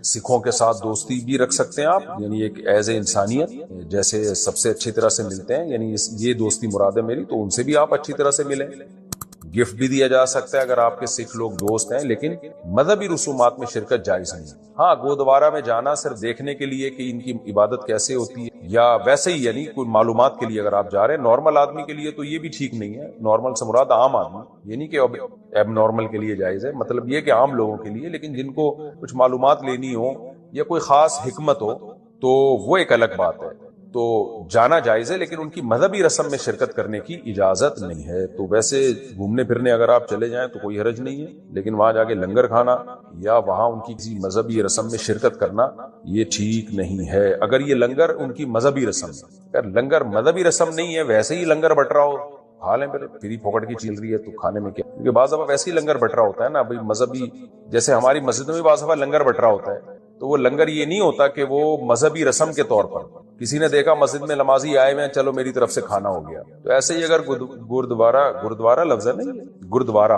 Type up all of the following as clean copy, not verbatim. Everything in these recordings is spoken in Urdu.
سکھوں کے ساتھ دوستی بھی رکھ سکتے ہیں آپ، یعنی ایک ایز اے انسانیت جیسے سب سے اچھی طرح سے ملتے ہیں، یعنی یہ دوستی مراد ہے میری، تو ان سے بھی آپ اچھی طرح سے ملیں۔ گفٹ بھی دیا جا سکتا ہے اگر آپ کے سکھ لوگ دوست ہیں، لیکن مذہبی رسومات میں شرکت جائز نہیں۔ ہاں، گردوارہ میں جانا صرف دیکھنے کے لیے کہ ان کی عبادت کیسے ہوتی ہے، یا ویسے ہی یعنی کوئی معلومات کے لیے اگر آپ جا رہے ہیں، نارمل آدمی کے لیے تو یہ بھی ٹھیک نہیں ہے۔ نارمل سے مراد عام آدمی، یعنی کہ اب نارمل کے لیے جائز ہے، مطلب یہ کہ عام لوگوں کے لیے، لیکن جن کو کچھ معلومات لینی ہو یا کوئی خاص حکمت ہو تو وہ ایک الگ بات ہے، تو جانا جائز ہے، لیکن ان کی مذہبی رسم میں شرکت کرنے کی اجازت نہیں ہے۔ تو ویسے گھومنے پھرنے اگر آپ چلے جائیں تو کوئی حرج نہیں ہے، لیکن وہاں جا کے لنگر کھانا یا وہاں ان کی کسی مذہبی رسم میں شرکت کرنا یہ ٹھیک نہیں ہے۔ اگر یہ لنگر ان کی مذہبی رسم ہے، اگر لنگر مذہبی رسم نہیں ہے، ویسے ہی لنگر بٹ رہا ہو، کھا لیں، پھر فری پھوکٹ کی چل رہی ہے تو کھانے میں کیا، کیونکہ بعض دفعہ ویسے ہی لنگر بٹ رہا ہوتا ہے نا، بھائی مذہبی، جیسے ہماری مسجد میں بھی بعض دفعہ لنگر بٹ رہا ہوتا ہے، تو وہ لنگر یہ نہیں ہوتا کہ وہ مذہبی رسم کے طور پر کسی نے دیکھا مسجد میں نمازی آئے ہوئے ہیں، چلو میری طرف سے کھانا ہو گیا، تو ایسے ہی اگر گردوارہ لفظ ہے نہیں، گردوارہ،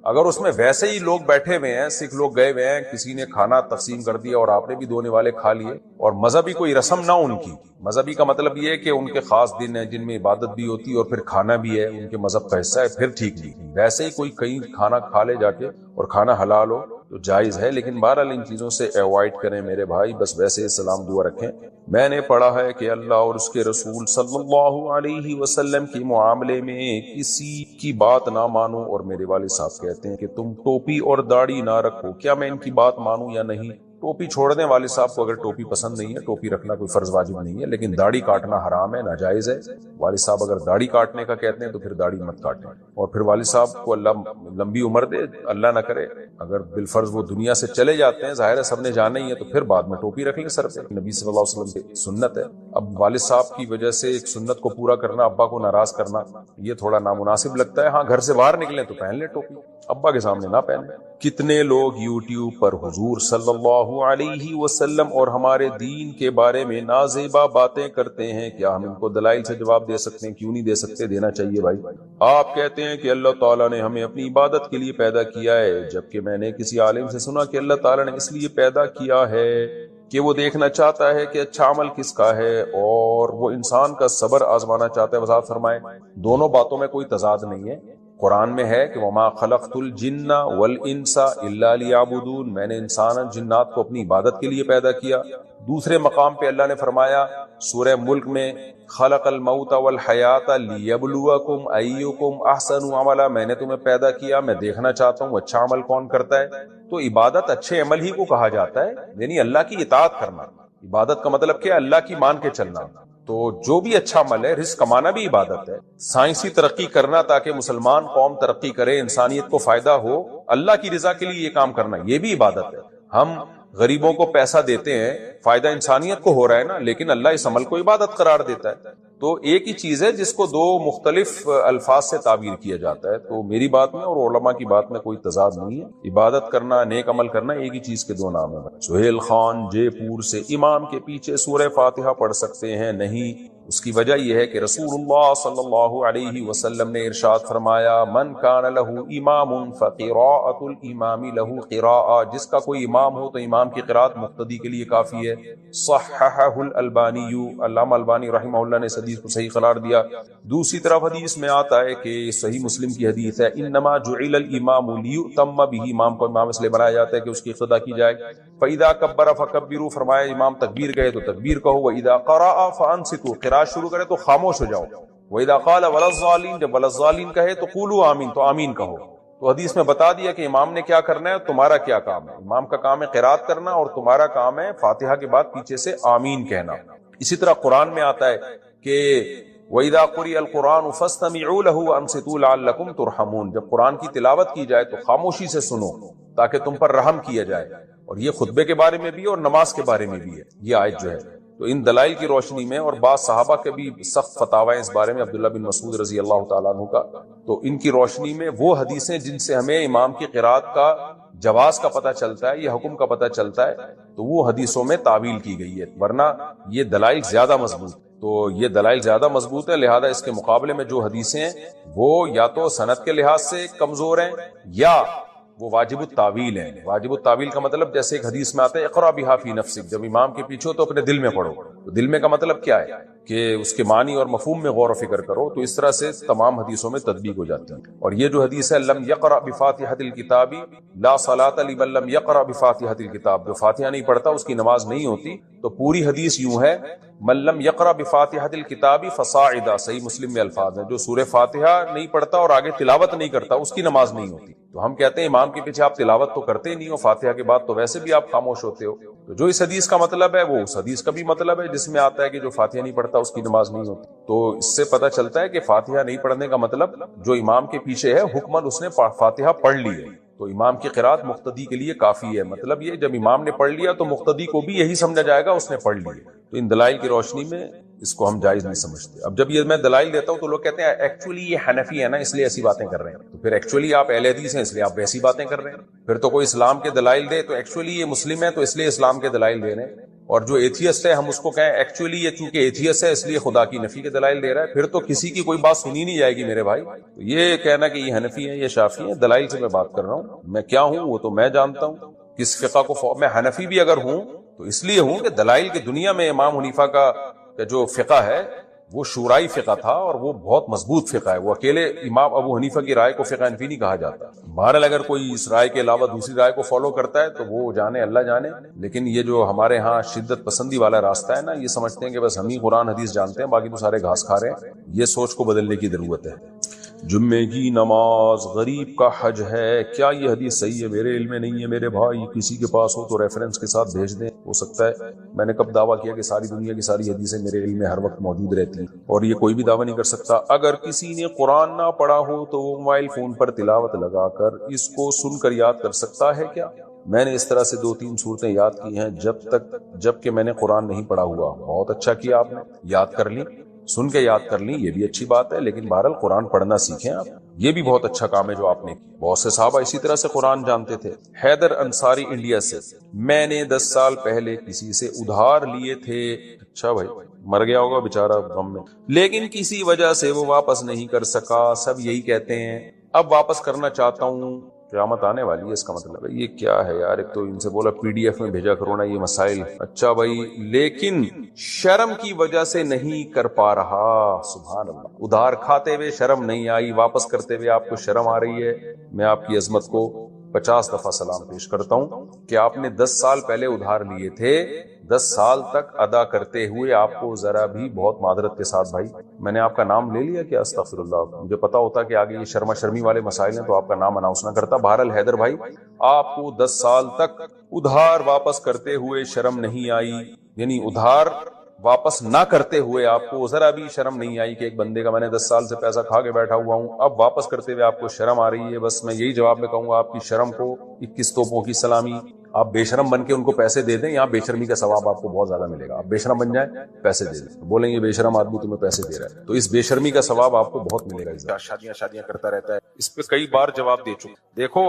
اگر اس میں ویسے ہی لوگ بیٹھے ہوئے ہیں، سکھ لوگ گئے ہوئے ہیں، کسی نے کھانا تقسیم کر دیا اور آپ نے بھی دونے والے کھا لیے، اور مذہبی کوئی رسم نہ ان کی، مذہبی کا مطلب یہ ہے کہ ان کے خاص دن ہیں جن میں عبادت بھی ہوتی ہے اور پھر کھانا بھی ہے، ان کے مذہب کا حصہ ہے، پھر ٹھیک نہیں۔ ویسے ہی کوئی کہیں کھانا کھا لے جا کے اور کھانا حلال ہو تو جائز ہے، لیکن بہرحال ان چیزوں سے ایوائڈ کریں میرے بھائی، بس ویسے سلام دعا رکھیں۔ میں نے پڑھا ہے کہ اللہ اور اس کے رسول صلی اللہ علیہ وسلم کے معاملے میں کسی کی بات نہ مانو، اور میرے والد صاحب کہتے ہیں کہ تم ٹوپی اور داڑھی نہ رکھو، کیا میں ان کی بات مانوں یا نہیں؟ ٹوپی چھوڑ دیں، والد صاحب کو اگر ٹوپی پسند نہیں ہے، ٹوپی رکھنا کوئی فرض واجب نہیں ہے، لیکن داڑھی کاٹنا حرام ہے، ناجائز ہے۔ والد صاحب اگر داڑھی کاٹنے کا کہتے ہیں تو پھر داڑھی مت کاٹیں، اور پھر والد صاحب کو اللہ لمبی عمر دے، اللہ نہ کرے اگر بالفرض وہ دنیا سے چلے جاتے ہیں، ظاہر ہے سب نے جانا ہی ہے، تو پھر بعد میں ٹوپی رکھ لیں سر پہ، نبی صلی اللہ علیہ وسلم کی سنت ہے۔ اب والد صاحب کی وجہ سے ایک سنت کو پورا کرنا، ابا کو ناراض کرنا، یہ تھوڑا نامناسب لگتا ہے۔ ہاں، گھر سے باہر نکلیں تو پہن لیں ٹوپی، ابا کے سامنے نہ پہن لیں۔ کتنے لوگ یوٹیوب پر حضور صلی اللہ علیہ وسلم اور ہمارے دین کے بارے میں نازیبا باتیں کرتے ہیں، کیا ہم ان کو دلائل سے جواب دے سکتے ہیں؟ کیوں نہیں دے سکتے؟ دینا چاہیے بھائی۔ آپ کہتے ہیں کہ اللہ تعالیٰ نے ہمیں اپنی عبادت کے لیے پیدا کیا ہے، جبکہ میں نے کسی عالم سے سنا کہ اللہ تعالیٰ نے اس لیے پیدا کیا ہے کہ وہ دیکھنا چاہتا ہے کہ اچھا عمل کس کا ہے، اور وہ انسان کا صبر آزمانا چاہتا ہے۔ وضاحت فرمائیں۔ دونوں باتوں میں کوئی تضاد نہیں ہے۔ قرآن میں ہے کہ وما خلقت الجن والانس الا لیعبدون، میں نے انسان اور جنات کو اپنی عبادت کے لیے پیدا کیا۔ دوسرے مقام پہ اللہ نے فرمایا سورہ ملک میں خلق الموت والحیات لیبلوکم ایکم احسن عملا، میں نے تمہیں پیدا کیا، میں دیکھنا چاہتا ہوں اچھا عمل کون کرتا ہے۔ تو عبادت اچھے عمل ہی کو کہا جاتا ہے، یعنی اللہ کی اطاعت کرنا۔ عبادت کا مطلب کیا ہے؟ اللہ کی مان کے چلنا۔ تو جو بھی اچھا عمل ہے، رزق کمانا بھی عبادت ہے، سائنسی ترقی کرنا تاکہ مسلمان قوم ترقی کرے، انسانیت کو فائدہ ہو، اللہ کی رضا کے لیے یہ کام کرنا، یہ بھی عبادت ہے۔ ہم غریبوں کو پیسہ دیتے ہیں، فائدہ انسانیت کو ہو رہا ہے نا، لیکن اللہ اس عمل کو عبادت قرار دیتا ہے۔ تو ایک ہی چیز ہے جس کو دو مختلف الفاظ سے تعبیر کیا جاتا ہے۔ تو میری بات میں اور علماء کی بات میں کوئی تضاد نہیں ہے، عبادت کرنا، نیک عمل کرنا ایک ہی چیز کے دو نام ہیں۔ سہیل خان جے پور سے امام کے پیچھے سورہ فاتحہ پڑھ سکتے ہیں؟ نہیں۔ اس کی وجہ یہ ہے کہ رسول اللہ صلی اللہ علیہ وسلم نے ارشاد فرمایا من کان لہ امام فقراءۃ الامام لہ قراءۃ، جس کا کوئی امام ہو تو امام کی قراءت مقتدی کے لیے کافی ہے۔ صححہ الالبانی، علامہ البانی رحمہ اللہ نے اس حدیث کو صحیح قرار دیا۔ دوسری طرف حدیث میں آتا ہے کہ صحیح مسلم کی حدیث ہے انما جعل الامام لیؤتم بہ، امام کو امام اس لیے بنایا جاتا ہے کہ اس کی اقتداء کی جائے۔ فاذا کبر فکبروا، فرمایا امام تکبیر کہے تو تکبیر کہو، واذا قرأ فانصتوا، قراءت شروع کرے تو خاموش ہو جاؤ، واذا قال ولا الضالین، جب ولا الضالین کہے تو قولوا آمین، تو آمین کہو۔ تو حدیث میں بتا دیا کہ امام نے کیا کرنا ہے، تمہارا کیا کام ہے۔ امام کا کام ہے قراءت کرنا، اور تمہارا کام ہے فاتحہ کے بعد پیچھے سے آمین کہنا۔ اسی طرح قرآن میں آتا ہے کہ وَإِذَا قُرِئَ الْقُرْآنُ فَاسْتَمِعُوا لَهُ وَأَنصِتُوا لَعَلَّكُمْ تُرْحَمُونَ، جب قرآن کی تلاوت کی جائے تو خاموشی سے سنو تاکہ تم پر رحم کیا جائے۔ اور یہ خطبے کے بارے میں بھی اور نماز کے بارے میں بھی ہے یہ آیت جو ہے۔ تو ان دلائل کی روشنی میں، اور بعض صحابہ کے بھی سخت فتاوی اس بارے میں، عبداللہ بن مسعود رضی اللہ تعالیٰ عنہ کا، تو ان کی روشنی میں وہ حدیثیں جن سے ہمیں امام کی قراءت کا جواز کا پتہ چلتا ہے، یہ حکم کا پتہ چلتا ہے، تو وہ حدیثوں میں تعویل کی گئی ہے، ورنہ یہ دلائل زیادہ مضبوط، تو یہ دلائل زیادہ مضبوط ہے، لہذا اس کے مقابلے میں جو حدیثیں ہیں وہ یا تو سند کے لحاظ سے کمزور ہیں، یا وہ واجب التاویل ہیں. واجب التاویل کا مطلب جیسے ایک حدیث میں آتا ہے اقرا بہا فی نفسک، جب امام کے پیچھے ہو تو اپنے دل میں پڑھو. تو دل میں کا مطلب کیا ہے کہ اس کے معنی اور مفہوم میں غور و فکر کرو. تو اس طرح سے تمام حدیثوں میں تطبیق ہو جاتی ہے. اور یہ جو حدیث ہے لم یقرأ بفاتحۃ الکتاب لا صلاۃ لمن لم یقرأ بفاتحۃ الکتاب، جو فاتحہ نہیں پڑھتا اس کی نماز نہیں ہوتی. تو پوری حدیث یوں ہے من لم یقرأ بفاتحۃ الکتاب فصاعدا، صحیح مسلم میں الفاظ ہیں، جو سورہ فاتحہ نہیں پڑھتا اور آگے تلاوت نہیں کرتا اس کی نماز نہیں ہوتی. تو ہم کہتے ہیں امام کے پیچھے آپ تلاوت تو کرتے ہی نہیں ہو، فاتحہ کے بعد تو ویسے بھی آپ خاموش ہوتے ہو. تو جو اس حدیث کا مطلب ہے وہ اس حدیث کا بھی مطلب ہے جس میں آتا ہے کہ جو فاتحہ نہیں پڑھتا اس کی نماز نہیں ہوتی. تو اس سے پتہ چلتا ہے کہ فاتحہ نہیں پڑھنے کا مطلب جو امام کے پیچھے ہے حکماً اس نے فاتحہ پڑھ لی ہے. تو امام کی قرات مقتدی کے لیے کافی ہے. مطلب یہ جب امام نے پڑھ لیا تو مقتدی کو بھی یہی سمجھا جائے گا اس نے پڑھ لی. تو ان دلائل کی روشنی میں اس کو ہم جائز نہیں سمجھتے. اب جب یہ میں دلائل دیتا ہوں تو لوگ کہتے ہیں ایکچولی یہ حنفی ہے نا اس لیے ایسی باتیں کر رہے ہیں. تو پھر ایکچولی آپ اہل حدیث ہیں اس لیے آپ ویسی باتیں کر رہے ہیں. پھر تو کوئی اسلام کے دلائل دے تو ایکچولی یہ مسلم ہے تو اس لیے اسلام کے دلائل دے رہے ہیں. اور جو ایتھیسٹ ہے ہم اس کو کہیں ایکچولی یہ چونکہ ایتھیسٹ ہے اس لیے خدا کی نفی کے دلائل دے رہا ہے. پھر تو کسی کی کوئی بات سنی نہیں جائے گی میرے بھائی. تو یہ کہنا کہ یہ حنفی ہے یہ شافعی ہے، دلائل سے میں بات کر رہا ہوں. میں کیا ہوں وہ تو میں جانتا ہوں. کس فقہ کو میں حنفی بھی اگر ہوں تو اس لیے ہوں کہ دلائل کی دنیا میں امام حنیفہ کا جو فقہ ہے وہ شورائی فقہ تھا اور وہ بہت مضبوط فقہ ہے. وہ اکیلے امام ابو حنیفہ کی رائے کو فقہ حنفی نہیں کہا جاتا. بہرحال اگر کوئی اس رائے کے علاوہ دوسری رائے کو فالو کرتا ہے تو وہ جانے اللہ جانے. لیکن یہ جو ہمارے ہاں شدت پسندی والا راستہ ہے نا، یہ سمجھتے ہیں کہ بس ہم ہی قرآن حدیث جانتے ہیں باقی تو سارے گھاس کھا رہے ہیں. یہ سوچ کو بدلنے کی ضرورت ہے. جمعے کی نماز غریب کا حج ہے، کیا یہ حدیث صحیح ہے؟ میرے علم میں نہیں ہے میرے بھائی، کسی کے پاس ہو تو ریفرنس کے ساتھ بھیج دیں. ہو سکتا ہے میں نے کب دعویٰ کیا کہ ساری دنیا کی ساری حدیثیں میرے علم میں ہر وقت موجود رہتی ہیں، اور یہ کوئی بھی دعویٰ نہیں کر سکتا. اگر کسی نے قرآن نہ پڑھا ہو تو وہ موبائل فون پر تلاوت لگا کر اس کو سن کر یاد کر سکتا ہے کیا؟ میں نے اس طرح سے 2-3 صورتیں یاد کی ہیں جب کہ میں نے قرآن نہیں پڑھا ہوا. بہت اچھا کیا آپ نے، یاد کر لی، سن کے یاد کر لی، یہ بھی اچھی بات ہے. لیکن بہرحال قرآن پڑھنا سیکھیں آپ، یہ بھی بہت اچھا کام ہے جو آپ نے کیا. بہت سے صحابہ اسی طرح سے قرآن جانتے تھے. حیدر انصاری انڈیا سے، میں نے 10 سال پہلے کسی سے ادھار لیے تھے. اچھا بھائی، مر گیا ہوگا بیچارہ غم میں، لیکن کسی وجہ سے وہ واپس نہیں کر سکا. سب یہی کہتے ہیں اب واپس کرنا چاہتا ہوں. قیامت آنے والی ہے اس کا مطلب ہے. یہ کیا ہے یار؟ ایک تو ان سے بولا پی ڈی ایف میں بھیجا کرو نا یہ مسائل. اچھا بھائی، لیکن شرم کی وجہ سے نہیں کر پا رہا. سبحان اللہ، ادھار کھاتے ہوئے شرم نہیں آئی، واپس کرتے ہوئے آپ کو شرم آ رہی ہے. میں آپ کی عظمت کو 50 دفعہ سلام پیش کرتا ہوں کہ آپ نے 10 سال پہلے ادھار لیے تھے، 10 سال تک ادا کرتے ہوئے آپ کو ذرا بھی بہت معذرت کے ساتھ بھائی، میں نے آپ کا نام لے لیا کہ استغفر اللہ، مجھے پتا ہوتا کہ آگے یہ شرما شرمی والے مسائل ہیں تو آپ کا نام اناؤنس نہ کرتا. بہرحال حیدر بھائی، آپ کو 10 سال تک ادھار واپس کرتے ہوئے شرم نہیں آئی، یعنی ادھار واپس نہ کرتے ہوئے آپ کو ذرا بھی شرم نہیں آئی کہ ایک بندے کا میں نے 10 سال سے پیسہ کھا کے بیٹھا ہوا ہوں، اب واپس کرتے ہوئے آپ کو شرم آ رہی ہے. بس میں یہی جواب میں کہوں گا آپ کی شرم کو 21 توپوں کی سلامی. آپ بے شرم بن کے ان کو پیسے دے دیں، یہاں بے شرمی کا ثواب آپ کو بہت زیادہ ملے گا. آپ بے شرم بن جائیں، پیسے دے دیں، بولیں یہ بے شرم آدمی تمہیں پیسے دے رہا ہے، تو اس بے شرمی کا ثواب آپ کو بہت ملے گا. شادیاں کرتا رہتا ہے، اس پہ کئی بار جواب دے چکا. دیکھو،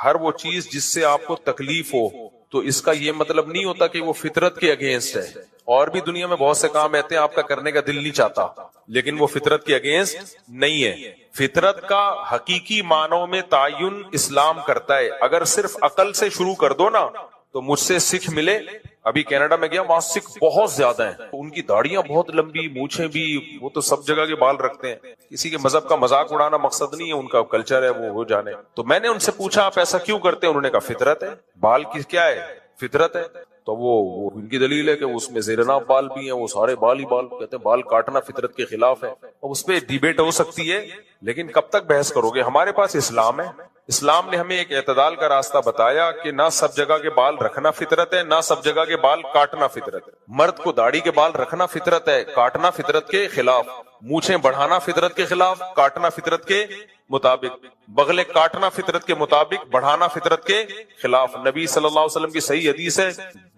ہر وہ چیز جس سے آپ کو تکلیف ہو تو اس کا یہ مطلب نہیں ہوتا کہ وہ فطرت کے اگینسٹ ہے. اور بھی دنیا میں بہت سے کام رہتے ہیں آپ کا کرنے کا دل نہیں چاہتا، لیکن وہ فطرت کے اگینسٹ نہیں ہے. فطرت کا حقیقی معنوں میں تعین اسلام کرتا ہے. اگر صرف عقل سے شروع کر دو نا تو مجھ سے سکھ ملے. ابھی کینیڈا میں گیا، وہاں سکھ بہت زیادہ ہیں، ان کی داڑیاں بہت لمبی، مونچھیں بھی، وہ تو سب جگہ کے بال رکھتے ہیں. کسی کے مذہب کا مذاق اڑانا مقصد نہیں ہے، ان کا کلچر ہے، وہ ہو جانے. تو میں نے ان سے پوچھا آپ ایسا کیوں کرتے ہیں؟ انہوں نے کہا فطرت ہے. بال کی کیا ہے؟ فطرت ہے. تو وہ ان کی دلیل ہے کہ اس میں زیرناف بال بھی ہیں، وہ سارے بال ہی بال، کہتے ہیں بال کاٹنا فطرت کے خلاف ہے. اب اس پہ ڈیبیٹ ہو سکتی ہے، لیکن کب تک بحث کرو گے؟ ہمارے پاس اسلام ہے. اسلام نے ہمیں ایک اعتدال کا راستہ بتایا کہ نہ سب جگہ کے بال رکھنا فطرت ہے، نہ سب جگہ کے بال کاٹنا فطرت ہے. مرد کو داڑھی کے بال رکھنا فطرت ہے، کاٹنا فطرت کے خلاف. مونچھیں بڑھانا فطرت کے خلاف، کاٹنا فطرت کے مطابق. بغلیں کاٹنا فطرت کے مطابق، بڑھانا فطرت کے خلاف. نبی صلی اللہ علیہ وسلم کی صحیح حدیث ہے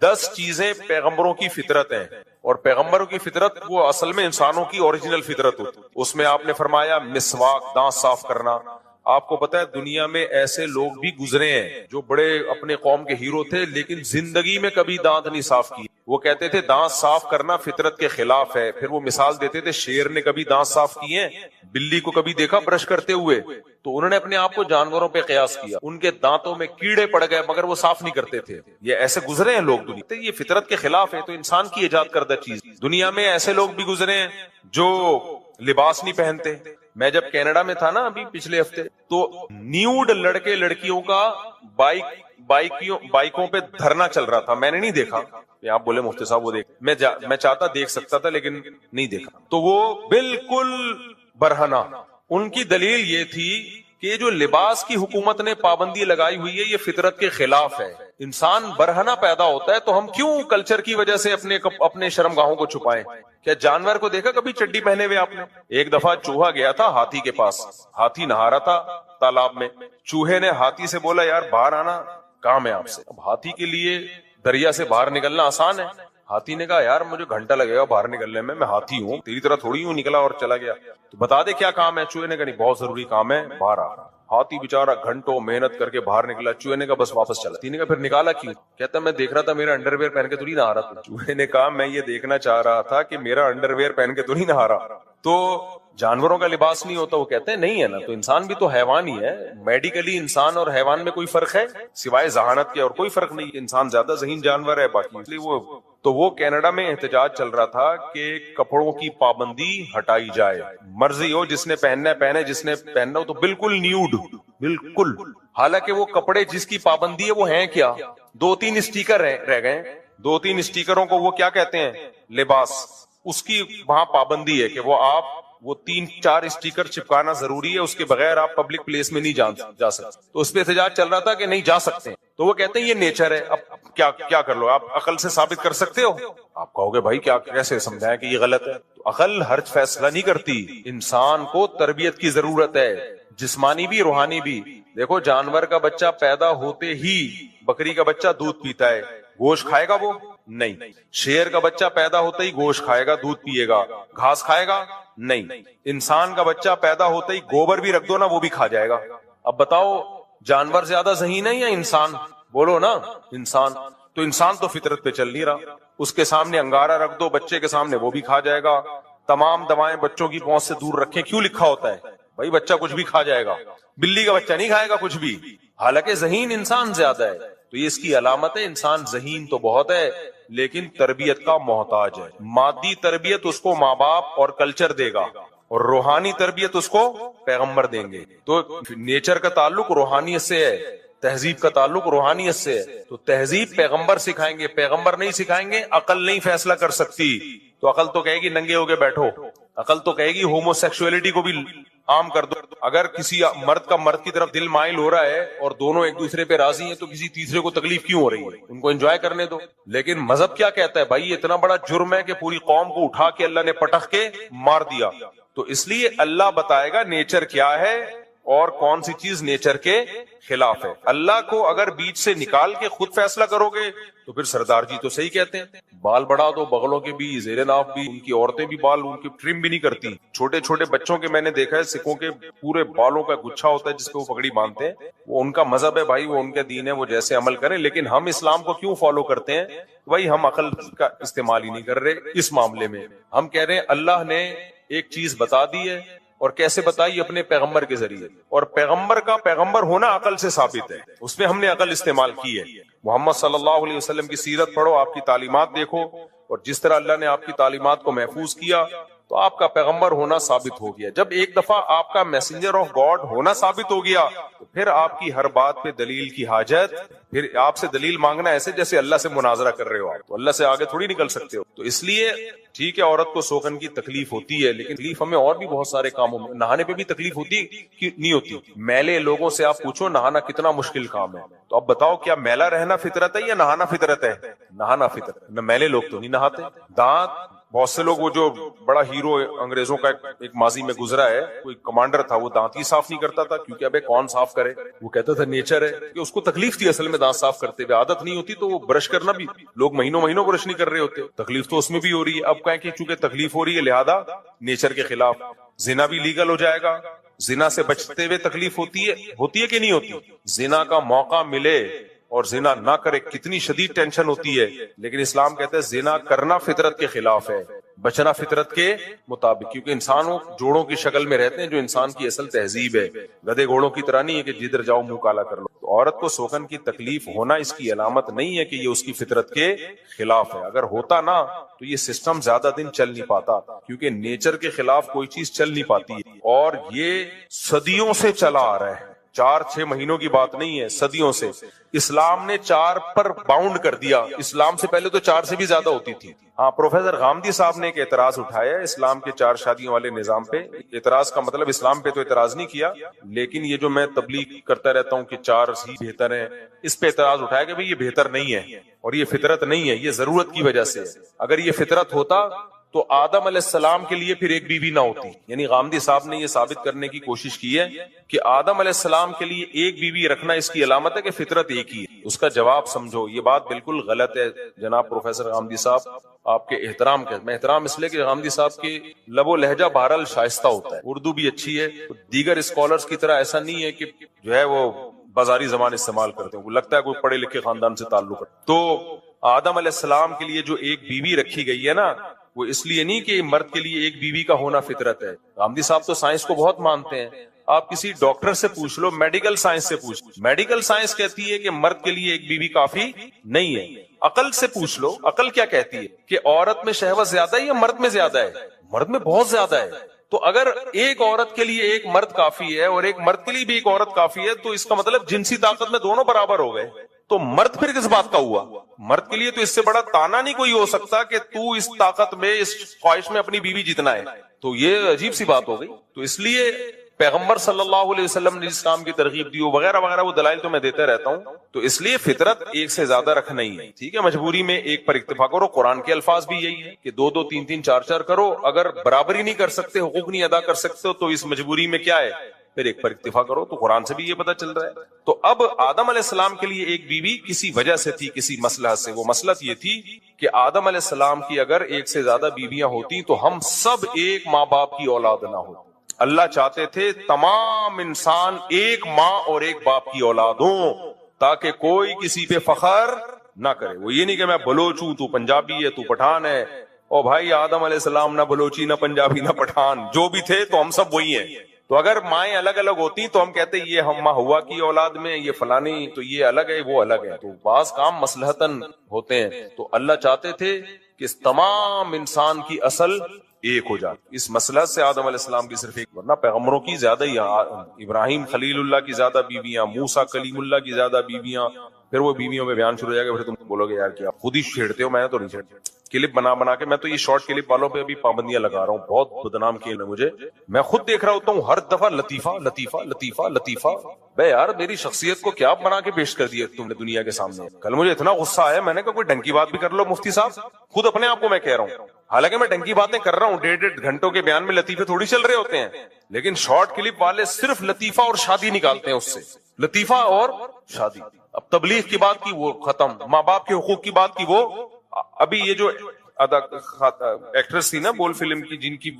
10 چیزیں پیغمبروں کی فطرت ہیں، اور پیغمبروں کی فطرت وہ اصل میں انسانوں کی اوریجنل فطرت ہوتی. اس میں آپ نے فرمایا مسواک، دانت صاف کرنا. آپ کو پتا ہے دنیا میں ایسے لوگ بھی گزرے ہیں جو بڑے اپنے قوم کے ہیرو تھے، لیکن زندگی میں کبھی دانت نہیں صاف کیے. وہ کہتے تھے دانت صاف کرنا فطرت کے خلاف ہے. پھر وہ مثال دیتے تھے شیر نے کبھی دانت صاف کیے ہیں؟ بلی کو کبھی دیکھا برش کرتے ہوئے؟ تو انہوں نے اپنے آپ کو جانوروں پہ قیاس کیا. ان کے دانتوں میں کیڑے پڑ گئے مگر وہ صاف نہیں کرتے تھے. یہ ایسے گزرے ہیں لوگ دنیا. یہ فطرت کے خلاف ہے. تو انسان کی ایجاد کردہ چیز. دنیا میں ایسے لوگ بھی گزرے ہیں جو لباس نہیں پہنتے. میں جب کینیڈا میں تھا نا ابھی پچھلے ہفتے, تو نیوڈ لڑکے لڑکیوں کا بائکوں پہ دھرنا چل رہا تھا. میں نے نہیں دیکھا. آپ بولے مفتی صاحب وہ دیکھ, میں چاہتا دیکھ سکتا تھا لیکن نہیں دیکھا. تو وہ بالکل برہنہ. ان کی دلیل یہ تھی کہ جو لباس کی حکومت نے پابندی لگائی ہوئی ہے یہ فطرت کے خلاف ہے. انسان برہنہ پیدا ہوتا ہے تو ہم کیوں کلچر کی وجہ سے اپنے شرمگاہوں کو چھپائیں؟ کیا جانور کو دیکھا کبھی چڈی پہنے ہوئے آپ نے؟ ایک دفعہ چوہا گیا تھا ہاتھی کے پاس. ہاتھی نہا رہا تھا تالاب میں. چوہے نے ہاتھی سے بولا یار باہر آنا کام ہے آپ سے. اب ہاتھی کے لیے دریا سے باہر نکلنا آسان ہے. ہاتھی نے کہا یار مجھے گھنٹہ لگے گا باہر نکلنے میں ہاتھی ہوں, تیری طرح تھوڑی ہوں. نکلا اور چلا گیا. تو بتا دے کیا کام ہے؟ چوہے نے کہا نہیں بہت ضروری کام ہے, باہر آ. ہاتھی بےچارا گھنٹوں محنت کر کے باہر نکلا. چوہے نے کہا بس واپس چلا. تین نے کہا پھر نکالا کیوں؟ کہتا میں دیکھ رہا تھا میرا انڈر ویئر پہن کے تو نہیں نہا رہا تھا. چوہے نے کہا میں یہ دیکھنا چاہ رہا تھا کہ میرا انڈر ویئر پہن کے تو نہیں نہا رہا. تو جانوروں کا لباس نہیں ہوتا؟ وہ کہتے ہیں نہیں ہے نا. تو انسان بھی تو حیوان ہی ہے. میڈیکلی انسان اور حیوان میں کوئی فرق ہے سوائے ذہانت کے؟ اور کوئی فرق نہیں. انسان زیادہ ذہین جانور ہے باقی. اس لیے وہ کینیڈا میں احتجاج چل رہا تھا کہ کپڑوں کی پابندی ہٹائی جائے. مرضی ہو جس نے پہننا ہے پہنے, جس نے پہننا ہو تو بالکل نیوڈ بالکل. حالانکہ وہ کپڑے جس کی پابندی ہے وہ ہیں کیا؟ 2-3 اسٹیکر رہ گئے. 2-3 اسٹیکروں کو وہ کیا کہتے ہیں؟ لباس. اس کی وہاں پابندی ہے کہ وہ 3-4 اسٹیکر چپکانا ضروری ہے, اس کے بغیر آپ پبلک پلیس میں نہیں جا سکتے. تو اس پہ احتجاج چل رہا تھا کہ نہیں جا سکتے ہیں. تو وہ کہتے ہیں یہ نیچر ہے. اب کیا کر لو آپ؟ عقل سے ثابت کر سکتے ہو؟ آپ کہو گے بھائی کیسے سمجھائیں کہ یہ غلط ہے؟ تو عقل ہر فیصلہ نہیں کرتی. انسان کو تربیت کی ضرورت ہے, جسمانی بھی روحانی بھی. دیکھو جانور کا بچہ پیدا ہوتے ہی بکری کا بچہ دودھ پیتا ہے, گوشت کھائے گا وہ نہیں. شیر کا بچہ پیدا ہوتا ہی گوشت کھائے گا, دودھ پیے گا. گھاس کھائے گا نہیں. انسان کا بچہ پیدا ہوتا ہی گوبر بھی رکھ دو نا وہ بھی کھا جائے گا. اب بتاؤ جانور زیادہ ذہین ہے یا انسان؟ بولو نا انسان. تو انسان تو فطرت پہ چل نہیں رہا. اس کے سامنے انگارہ رکھ دو بچے کے سامنے وہ بھی کھا جائے گا. تمام دوائیں بچوں کی پہنچ سے دور رکھیں. کیوں لکھا ہوتا ہے بھائی بچہ کچھ بھی کھا جائے گا؟ بلی کا بچہ نہیں کھائے گا کچھ بھی, حالانکہ ذہین انسان زیادہ ہے. تو یہ اس کی علامت ہے. انسان ذہین تو بہت ہے لیکن تربیت کا محتاج ہے. مادی تربیت اس کو ماں باپ اور کلچر دے گا, اور روحانی تربیت اس کو پیغمبر دیں گے. تو نیچر کا تعلق روحانیت سے ہے, تہذیب کا تعلق روحانیت سے ہے. تو تہذیب پیغمبر سکھائیں گے, پیغمبر نہیں سکھائیں گے. عقل نہیں فیصلہ کر سکتی. تو عقل تو کہے گی ننگے ہو کے بیٹھو. عقل تو کہے گی ہومو سیکسولیٹی کو بھی عام کر دو. اگر کسی مرد کا مرد کی طرف دل مائل ہو رہا ہے اور دونوں ایک دوسرے پہ راضی ہیں تو کسی تیسرے کو تکلیف کیوں ہو رہی ہے؟ ان کو انجوائے کرنے دو. لیکن مذہب کیا کہتا ہے؟ بھائی یہ اتنا بڑا جرم ہے کہ پوری قوم کو اٹھا کے اللہ نے پٹخ کے مار دیا. تو اس لیے اللہ بتائے گا نیچر کیا ہے اور کون سی چیز نیچر کے خلاف ہے. اللہ کو اگر بیچ سے نکال کے خود فیصلہ کرو گے تو پھر سردار جی تو صحیح کہتے ہیں, بال بڑھا دو بغلوں کے بھی, زیر ناف بھی. ان کی عورتیں بھی بال ان کی ٹرم بھی نہیں کرتی. چھوٹے چھوٹے بچوں کے میں نے دیکھا ہے سکھوں کے پورے بالوں کا گچھا ہوتا ہے جس پہ وہ پگڑی باندھتے ہیں. وہ ان کا مذہب ہے بھائی, وہ ان کا دین ہے, وہ جیسے عمل کریں. لیکن ہم اسلام کو کیوں فالو کرتے ہیں؟ بھائی ہم عقل کا استعمال ہی نہیں کر رہے اس معاملے میں. ہم کہہ رہے ہیں اللہ نے ایک چیز بتا دی ہے, اور کیسے بتائی؟ اپنے پیغمبر کے ذریعے. اور پیغمبر کا پیغمبر ہونا عقل سے ثابت ہے, اس میں ہم نے عقل استعمال کی ہے. محمد صلی اللہ علیہ وسلم کی سیرت پڑھو, آپ کی تعلیمات دیکھو, اور جس طرح اللہ نے آپ کی تعلیمات کو محفوظ کیا تو آپ کا پیغمبر ہونا ثابت ہو گیا. جب ایک دفعہ آپ کا میسنجر آف گاڈ ہونا ثابت ہو گیا تو پھر آپ کی ہر بات پہ دلیل کی حاجت, پھر آپ سے دلیل مانگنا ایسے جیسے اللہ سے مناظرہ کر رہے ہو آپ, تو اللہ سے آگے تھوڑی نکل سکتے ہو. تو اس لیے ٹھیک ہے عورت کو سوکن کی تکلیف ہوتی ہے, لیکن تکلیف ہمیں اور بھی بہت سارے کاموں میں. نہانے پہ بھی تکلیف ہوتی ہے کہ نہیں ہوتی؟ میلے لوگوں سے آپ پوچھو نہانا کتنا مشکل کام ہے, تو اب بتاؤ کیا میلا رہنا فطرت ہے یا نہانا فطرت ہے؟ نہانا فطرت. میلے لوگ تو نہیں نہاتے. دانت بہت سے لوگ, وہ جو بڑا ہیرو انگریزوں کا ایک ماضی میں گزرا ہے, کوئی کمانڈر تھا, وہ دانت ہی صاف نہیں کرتا تھا کیونکہ ابے کون صاف کرے؟ وہ کہتا تھا نیچر ہے, کہ اس کو تکلیف تھی اصل میں دانت صاف کرتے ہوئے, عادت نہیں ہوتی. تو وہ برش کرنا بھی لوگ مہینوں مہینوں برش نہیں کر رہے ہوتے, تکلیف تو اس میں بھی ہو رہی ہے. اب کہیں کہ چونکہ تکلیف ہو رہی ہے لہذا نیچر کے خلاف زنا بھی لیگل ہو جائے گا. زنا سے بچتے ہوئے تکلیف ہوتی ہے کہ نہیں ہوتی؟ زنا کا موقع ملے اور زنا نہ کرے کتنی شدید ٹینشن ہوتی ہے، لیکن اسلام کہتا ہے زنا کرنا فطرت کے خلاف ہے، بچنا فطرت کے مطابق، کیونکہ انسانوں جوڑوں کی شکل میں رہتے ہیں جو انسان کی اصل تہذیب ہے، گدھے گھوڑوں کی طرح نہیں ہے کہ جدھر جاؤ منہ کالا کر لو۔ تو عورت کو سوکن کی تکلیف ہونا اس کی علامت نہیں ہے کہ یہ اس کی فطرت کے خلاف ہے، اگر ہوتا نا تو یہ سسٹم زیادہ دن چل نہیں پاتا، کیونکہ نیچر کے خلاف کوئی چیز چل نہیں پاتی ہے، اور یہ صدیوں سے چلا آ رہا ہے، 4-6 مہینوں کی بات نہیں ہے، صدیوں سے۔ اسلام نے 4 پر باؤنڈ کر دیا، اسلام سے پہلے تو 4 سے بھی زیادہ ہوتی تھی۔ ہاں، پروفیسر غامدی صاحب نے ایک اعتراض اٹھایا ہے اسلام کے 4 شادیوں والے نظام پہ۔ اعتراض کا مطلب اسلام پہ تو اعتراض نہیں کیا، لیکن یہ جو میں تبلیغ کرتا رہتا ہوں کہ 4 ہی بہتر ہیں، اس پہ اعتراض اٹھایا کہ بھئی یہ بہتر نہیں ہے اور یہ فطرت نہیں ہے، یہ ضرورت کی وجہ سے ہے۔ اگر یہ فطرت ہوتا تو آدم علیہ السلام کے لیے پھر ایک بیوی نہ ہوتی، یعنی غامدی صاحب نے یہ ثابت کرنے کی کوشش کی ہے کہ آدم علیہ السلام کے لیے ایک بیوی رکھنا اس کی علامت ہے کہ فطرت ایک ہی ہے۔ اس کا جواب سمجھو، یہ بات بالکل غلط ہے جناب پروفیسر غامدی صاحب، آپ کے احترام کے میں احترام اس لیے کہ غامدی صاحب کی لب و لہجہ بہرحال شائستہ ہوتا ہے، اردو بھی اچھی ہے، دیگر اسکالرز کی طرح ایسا نہیں ہے کہ جو ہے وہ بازاری زبان استعمال کرتے ہیں، وہ لگتا ہے کوئی پڑھے لکھے خاندان سے تعلق ہے۔ تو آدم علیہ السلام کے لیے جو ایک بیوی رکھی گئی ہے نا، وہ اس لیے نہیں کہ مرد کے لیے ایک بیوی کا ہونا فطرت ہے۔ غامدی صاحب تو سائنس کو بہت مانتے ہیں، آپ کسی ڈاکٹر سے پوچھ لو، میڈیکل سائنس سے پوچھ لو، میڈیکل سائنس کہتی ہے کہ مرد کے لیے ایک بیوی کافی نہیں ہے۔ عقل سے پوچھ لو، عقل کیا کہتی ہے کہ عورت میں شہوت زیادہ ہے یا مرد میں زیادہ ہے؟ مرد میں بہت زیادہ ہے۔ تو اگر ایک عورت کے لیے ایک مرد کافی ہے اور ایک مرد کے لیے بھی ایک عورت کافی ہے، تو اس کا مطلب جنسی طاقت میں دونوں برابر ہو گئے، تو مرد پھر کس بات کا ہوا؟ مرد کے لیے تو اس سے بڑا تانا نہیں کوئی ہو سکتا کہ تو اس طاقت میں، اس خواہش میں اپنی بیوی جتنا ہے، تو یہ عجیب سی بات ہو گئی۔ تو اس لیے پیغمبر صلی اللہ علیہ وسلم نے اسلام کی ترغیب دی وغیرہ وغیرہ، وہ دلائل تو میں دیتے رہتا ہوں۔ تو اس لیے فطرت ایک سے زیادہ رکھنا ہی ہے، ٹھیک ہے، مجبوری میں ایک پر اکتفا کرو۔ قرآن کے الفاظ بھی یہی ہے کہ 2-2 3-3 4-4 کرو، اگر برابری نہیں کر سکتے، حقوق نہیں ادا کر سکتے تو اس مجبوری میں کیا ہے، پھر ایک پر اکتفا کرو۔ تو قرآن سے بھی یہ پتہ چل رہا ہے۔ تو اب آدم علیہ السلام کے لیے ایک بیوی کسی وجہ سے تھی، کسی مصلحت سے۔ وہ مصلحت یہ تھی کہ آدم علیہ السلام کی اگر ایک سے زیادہ بیویاں ہوتی تو ہم سب ایک ماں باپ کی اولاد نہ ہوتے۔ اللہ چاہتے تھے تمام انسان ایک ماں اور ایک باپ کی اولاد ہوں، تاکہ کوئی کسی پہ فخر نہ کرے۔ وہ یہ نہیں کہ میں بلوچ ہوں، تو پنجابی ہے، تو پٹھان ہے۔ او بھائی، آدم علیہ السلام نہ بلوچی، نہ پنجابی، نہ پٹھان، جو بھی تھے تو ہم سب وہی ہیں۔ تو اگر مائیں الگ الگ ہوتی تو ہم کہتے یہ ہم ماں ہوا کی اولاد میں، یہ فلانی، تو یہ الگ ہے، وہ الگ ہے۔ تو بعض کام مصلحتاً ہوتے ہیں، تو اللہ چاہتے تھے کہ تمام انسان کی اصل ایک ہو جائے۔ اس مصلحت سے آدم علیہ السلام کی صرف ایک، ورنہ پیغمبروں کی زیادہ ہی، ابراہیم خلیل اللہ کی زیادہ بیویاں، موسیٰ کلیم اللہ کی زیادہ بیویاں، پھر وہ بیویوں میں بیان شروع ہو جائے گا، پھر تم بولو گے یار کیا خود ہی چھیڑتے ہو، میں نے تو نہیں چھیڑتا۔ کلپ بنا بنا کے میں تو یہ شارٹ کلپ والوں پہ ابھی پابندیاں لگا رہا ہوں، بہت بدنام کیے ہیں مجھے، میں خود دیکھ رہا ہوتا ہوں ہر دفعہ لطیفہ لطیفہ لطیفہ لطیفہ۔ بے یار، میری شخصیت کو کیا بنا کے پیش کر دیا تم نے دنیا کے سامنے۔ کل مجھے اتنا غصہ آیا، میں نے کہا کوئی ڈنکی بات بھی کر لو مفتی صاحب، خود اپنے آپ کو میں کہہ رہا ہوں، حالانکہ میں ڈنکی باتیں کر رہا ہوں، 1.5 گھنٹوں کے بیان میں لطیفے تھوڑی چل رہے ہوتے ہیں، لیکن شارٹ کلپ والے صرف لطیفہ اور شادی نکالتے ہیں اس سے، لطیفہ اور شادی۔ اب تبلیغ کی بات کی وہ ختم، ماں باپ کے حقوق کی بات کی وہ، ابھی یہ جو ایکٹریس تھی نا بول فلم کی، جن کی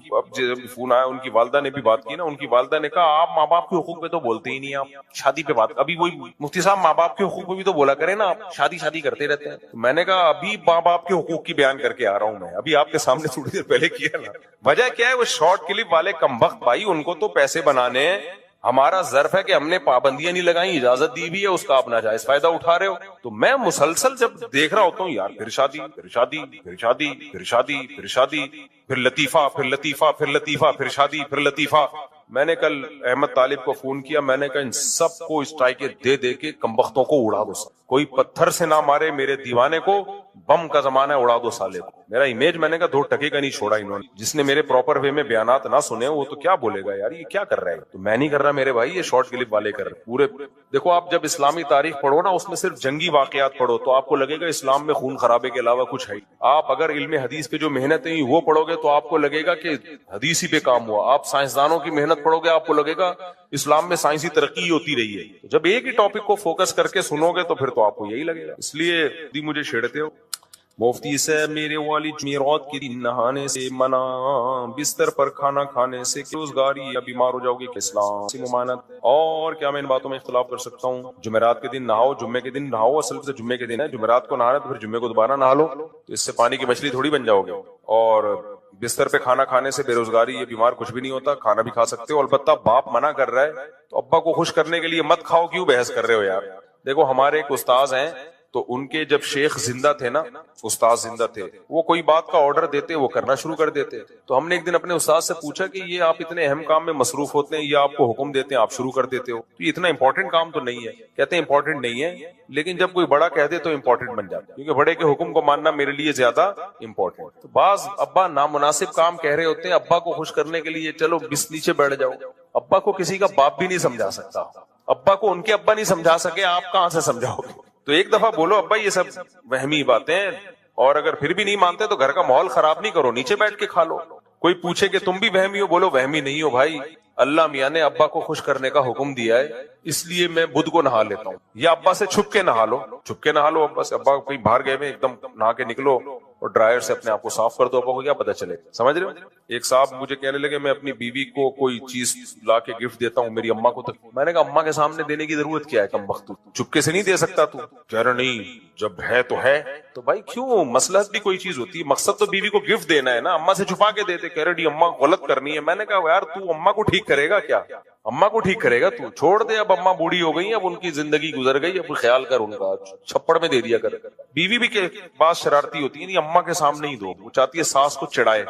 فون آیا، ان کی والدہ نے بھی بات کی نا، ان کی والدہ نے کہا آپ ماں باپ کے حقوق پہ تو بولتے ہی نہیں، آپ شادی پہ بات۔ ابھی وہی مفتی صاحب ماں باپ کے حقوق پہ بھی تو بولا کریں نا، آپ شادی شادی کرتے رہتے ہیں۔ تو میں نے کہا ابھی ماں باپ کے حقوق کی بیان کر کے آ رہا ہوں میں، ابھی آپ کے سامنے تھوڑی دیر پہلے کیا نا۔ وجہ کیا ہے، وہ شارٹ کلپ والے کمبخت بھائی، ان کو تو پیسے بنانے ہیں، ہمارا ظرف ہے کہ ہم نے پابندیاں نہیں لگائیں، اجازت دی بھی ہے، اس کا آپ ناجائز فائدہ اٹھا رہے ہو۔ تو میں مسلسل جب دیکھ رہا ہوتا ہوں یار، پھر شادی پھر شادی پھر شادی پھر شادی پھر شادی، پھر لطیفہ پھر لطیفہ پھر لطیفہ پھر شادی پھر لطیفہ۔ میں نے کل احمد طالب کو فون کیا، میں نے کہا ان سب کو اسٹرائک دے دے کے کمبختوں کو اڑا دو، کوئی پتھر سے نہ مارے میرے دیوانے کو، بم کا زمانہ ہے، اڑا دو سالے کو۔ میرا امیج میں نے کہا 2 ٹکے کا نہیں چھوڑا انہوں نے۔ جس نے میرے پراپر وے میں بیانات نہ سنے وہ تو کیا بولے گا یار یہ کیا کر رہا ہے۔ تو میں نہیں کر رہا میرے بھائی، یہ شارٹ کلپ والے کر رہے پورے۔ دیکھو آپ جب اسلامی تاریخ پڑھو نا، اس میں صرف جنگی واقعات پڑھو تو آپ کو لگے گا اسلام میں خون خرابے کے علاوہ کچھ ہے۔ آپ اگر علم حدیث پہ جو محنتیں ہیں وہ پڑھو گے تو آپ کو لگے گا کہ حدیث ہی پہ کام ہوا۔ آپ سائنسدانوں کی محنت پڑھو گے، آپ کو لگے گا اسلام میں سائنسی ترقی ہوتی رہی ہے۔ جب ایک ہی ٹاپک کو فوکس کر کے سنو گے تو پھر تو آپ کو یہی لگے گا۔ اس لیے مجھے چھیڑتے ہو، مفتی سے میرے والد میراث کے دن نہانے سے منع، بستر پر کھانا کھانے سے روزگاری یا بیمار ہو جاؤ گے کہ اسلام سے ممانعت، اور کیا میں ان باتوں میں اختلاف کر سکتا ہوں؟ جمعرات کے دن نہاؤ، جمعے کے دن نہاؤ، اصل میں جمعے کے دن ہے، جمعرات کو نہانا تو پھر جمعے کو دوبارہ نہا لو، تو اس سے پانی کی مچھلی تھوڑی بن جاؤ گے۔ اور بستر پہ کھانا کھانے سے بے روزگاری یا بیمار کچھ بھی نہیں ہوتا، کھانا بھی کھا سکتے ہو، البتہ باپ منع کر رہا ہے تو ابا کو خوش کرنے کے لیے مت کھاؤ، کیوں بحث کر رہے ہو یار؟ دیکھو ہمارے ایک استاذ ہیں، تو ان کے جب شیخ زندہ تھے نا، استاد زندہ تھے، وہ کوئی بات کا آرڈر دیتے وہ کرنا شروع کر دیتے، تو ہم نے ایک دن اپنے استاد سے پوچھا کہ یہ آپ اتنے اہم کام میں مصروف ہوتے ہیں، یہ آپ کو حکم دیتے ہیں آپ شروع کر دیتے ہو، تو یہ اتنا امپورٹنٹ کام تو نہیں ہے؟ کہتے ہیں امپورٹنٹ نہیں ہے، لیکن جب کوئی بڑا کہہ دے تو امپورٹنٹ بن جاتا ہے، کیونکہ بڑے کے حکم کو ماننا میرے لیے زیادہ امپورٹنٹ۔ تو بعض ابا نامناسب کام کہہ رہے ہوتے ہیں، ابا کو خوش کرنے کے لیے چلو بس نیچے بیٹھ جاؤ، ابا کو کسی کا باپ بھی نہیں سمجھا سکتا، ابا کو ان کے ابا نہیں سمجھا سکے، آپ کہاں سے سمجھاؤ گے؟ تو ایک دفعہ بولو ابا یہ سب وہمی باتیں، اور اگر پھر بھی نہیں مانتے تو گھر کا ماحول خراب نہیں کرو، نیچے بیٹھ کے کھا لو۔ کوئی پوچھے کہ تم بھی وہمی ہو، بولو وہمی نہیں ہو بھائی، اللہ میاں نے ابا کو خوش کرنے کا حکم دیا ہے، اس لیے میں بدھ کو نہا لیتا ہوں، یا ابا سے چھپ کے نہا لو، چھپ کے نہا لو ابا سے، ابا کہیں باہر گئے ہوئے ایک دم نہا کے نکلو اور ڈرائر سے اپنے آپ کو صاف کر دو، ابا کو کیا پتا چلے، سمجھ رہے ہو؟ ایک صاحب مجھے کہنے لگے میں اپنی بیوی کو کوئی چیز لا کے گفٹ دیتا ہوں میری اماں کو، تو میں نے کہا اماں کے سامنے دینے کی ضرورت کیا ہے، کم وقت چپکے سے نہیں دے سکتا تو؟ کہہ رہا نہیں جب ہے تو ہے، تو بھائی کیوں، مصلحت بھی کوئی چیز ہوتی ہے، مقصد تو بیوی کو گفٹ دینا ہے نا، اماں سے چھپا کے دیتے، کہہ رہے اماں غلط کرنی ہے، میں نے کہا یار تو اماں کو ٹھیک کرے گا کیا، اماں کو ٹھیک کرے گا تو چھوڑ دے، اب اماں بوڑھی ہو گئی، اب ان کی زندگی گزر گئی، اب خیال کر ان کا، چھپڑ میں دے دیا کر۔ بیوی بھی کے بعض شرارتی ہوتی ہے، نہیں اماں کے سامنے ہی دو، وہ چاہتی ہے ساس کو چڑھائے،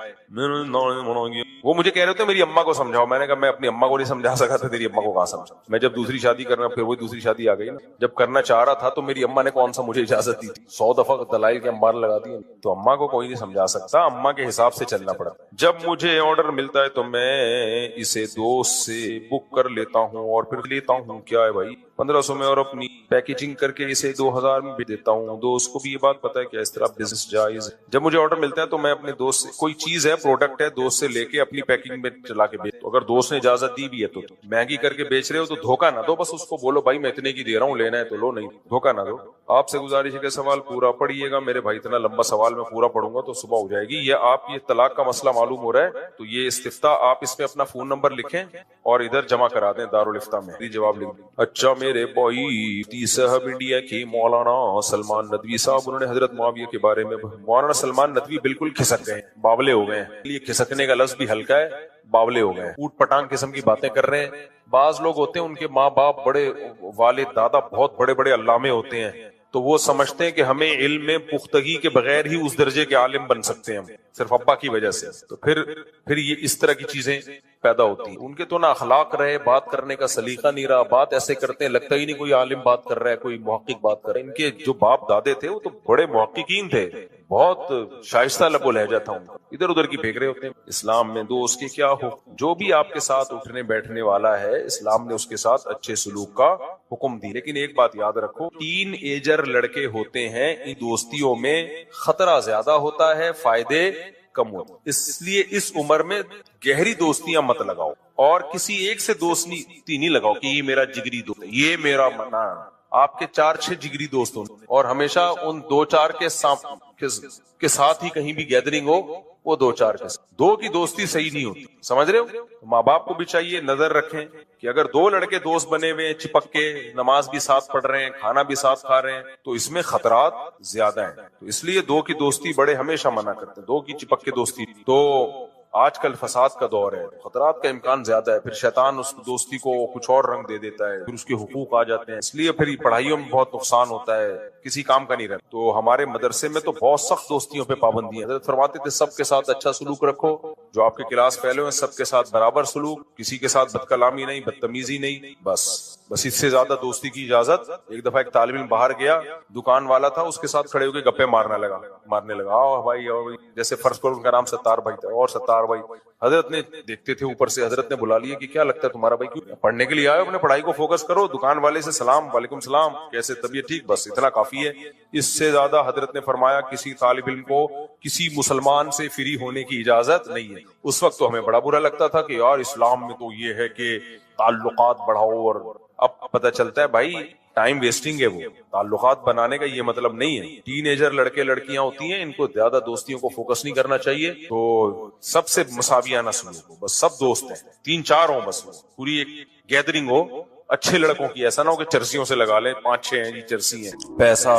وہ مجھے کہہ رہے تھے میری اماں کو سمجھاؤ، میں نے کہا میں اپنی اماں کو نہیں سمجھا سکا تو تیری اماں کو کہاں سمجھا؟ میں جب دوسری شادی کرنا، پھر وہی دوسری شادی آ گئی نا، جب کرنا چاہ رہا تھا تو میری اماں نے کون سا مجھے اجازت دی تھی، 100 دفعہ دلائل کے انبار لگا دیے، تو اماں کو کوئی نہیں سمجھا سکتا، اماں کے حساب سے چلنا پڑتا۔ جب مجھے آرڈر ملتا ہے تو میں اسے دوست سے بک کر لیتا ہوں اور پھر لیتا ہوں، کیا ہے بھائی 1500 میں، اور اپنی پیکیجنگ کر کے اسے 2000 میں بھی دیتا ہوں، دوست کو بھی یہ بات پتا ہے کہ اس طرح بزنس جائز ہے۔ جب مجھے آرڈر ملتا ہے تو میں اپنے دوست سے کوئی چیز ہے، پروڈکٹ ہے، دوست سے لے کے اپنی پیکنگ میں چلا کے بیچ، اگر دوست نے اجازت دی بھی ہے تو مہنگی کر کے بیچ رہے ہو تو دھوکہ نہ دو، بس اس کو بولو بھائی میں اتنے کی دے رہا ہوں، لینا ہے تو لو، نہیں دھوکہ نہ دو۔ آپ سے گزارش ہے کہ سوال پورا پڑھیے گا میرے بھائی، اتنا لمبا سوال میں پورا پڑھوں گا تو صبح ہو جائے گی۔ یہ آپ یہ طلاق کا مسئلہ معلوم ہو رہا ہے تو یہ استفتاء آپ اس میں اپنا فون نمبر لکھیں اور ادھر جمع کرا دیں دارالفتاء میں، جواب لکھ دیں۔ اچھا میرے بھائی صاحب انڈیا کے مولانا سلمان ندوی صاحب، انہوں نے حضرت معاویہ کے بارے میں، مولانا سلمان ندوی بالکل کھسک گئے، باولے ہو گئے ہیں، یہ کھسکنے کا لفظ بھی ہلکا ہے، باولے ہو گئے ہیں، اوٹ پٹانگ قسم کی باتیں کر رہے ہیں۔ بعض لوگ ہوتے ہیں ان کے ماں باپ بڑے، والد دادا بہت بڑے بڑے علامے ہوتے ہیں، تو وہ سمجھتے ہیں کہ ہمیں علم میں پختگی کے بغیر ہی اس درجے کے عالم بن سکتے ہیں ہم، صرف ابا کی وجہ سے، تو پھر یہ اس طرح کی چیزیں پیدا ہوتی ہیں۔ ان کے تو نہ اخلاق رہے، بات کرنے کا سلیقہ نہیں رہا، بات ایسے کرتے ہیں لگتا ہی نہیں کوئی عالم بات کر رہا ہے، کوئی محقق بات کر رہا ہے۔ ان کے جو باپ دادے تھے وہ تو بڑے محققین تھے، بہت شائستہ لب و لہجہ تھا ان کا، ادھر ادھر کی پھینک رہے ہوتے ہیں۔ اسلام میں دوست کے کیا ہو، جو بھی آپ کے ساتھ اٹھنے بیٹھنے والا ہے اسلام نے اس کے ساتھ اچھے سلوک کا حکم دی، لیکن ایک بات یاد رکھو، ٹین ایجر لڑکے ہوتے ہیں، ان دوستیوں میں خطرہ زیادہ ہوتا ہے، فائدے کم ہوتے، اس لیے اس عمر میں گہری دوستیاں مت لگاؤ، اور کسی ایک سے دوستی نہیں لگاؤ کہ یہ میرا جگری دوست ہے، یہ میرا منا، آپ کے 4-6 جگری دوست ہوں اور ہمیشہ ان 2-4 کے ساتھ ہی کہیں بھی گیدرنگ ہو، وہ 2-4 کے ساتھ، 2 کی دوستی صحیح نہیں ہوتی، سمجھ رہے ہو؟ ماں باپ کو بھی چاہیے نظر رکھیں کہ اگر 2 لڑکے دوست بنے ہوئے چپک کے، نماز بھی ساتھ پڑھ رہے ہیں، کھانا بھی ساتھ کھا رہے ہیں، تو اس میں خطرات زیادہ ہیں، تو اس لیے 2 کی دوستی بڑے ہمیشہ منع کرتے ہیں، 2 کی چپک کے دوستی۔ تو آج کل فساد کا دور ہے، خطرات کا امکان زیادہ ہے، پھر شیطان اس دوستی کو کچھ اور رنگ دے دیتا ہے، پھر اس کے حقوق آ جاتے ہیں، اس لیے پھر پڑھائیوں میں بہت نقصان ہوتا ہے، کسی کام کا نہیں رہتا۔ تو ہمارے مدرسے میں تو بہت سخت دوستیوں پہ پابندی ہے، حضرت فرماتے تھے سب کے ساتھ اچھا سلوک رکھو، جو آپ کے کلاس فیلو ہیں سب کے ساتھ برابر سلوک، کسی کے ساتھ بد کلامی نہیں، بدتمیزی نہیں، بس اس سے زیادہ دوستی کی اجازت۔ ایک دفعہ ایک طالب علم باہر گیا، دکان والا تھا، اس کے ساتھ کھڑے ہو کے گپے مارنے لگا، آؤ بھائی، اور جیسے فرض کرو ان کا نام ستار بھائی تھا، اور ستار بھائی، حضرت نے دیکھتے تھے اوپر سے، حضرت نے بلا لیا کہ کیا لگتا ہے تمہارا بھائی، کیوں پڑھنے کے لیے آئے، اپنے پڑھائی کو فوکس کرو، دکان والے سے سلام، وعلیکم السلام، کیسے طبیعت ٹھیک، بس اتنا کافی ہے۔ اس سے زیادہ حضرت نے فرمایا کسی طالب علم کو کسی مسلمان سے فری ہونے کی اجازت نہیں ہے۔ اس وقت تو ہمیں بڑا برا لگتا تھا کہ یار اسلام میں تو یہ ہے کہ تعلقات بڑھاؤ اور اب پتہ چلتا ہے بھائی ٹائم ویسٹنگ ہے، وہ تعلقات بنانے کا یہ مطلب نہیں ہے. ٹین ایجر لڑکے لڑکیاں ہوتی ہیں، ان کو زیادہ دوستیوں کو فوکس نہیں کرنا چاہیے. تو سب سے مساویانہ سلوک ہو، بس سب دوست ہیں، 3-4 ہوں، بس پوری ایک گیدرنگ ہو اچھے لڑکوں کی. ایسا نہ ہو کہ چرسیوں سے لگا لیں، 5-6 ہیں جی چرسی ہیں. پیسہ،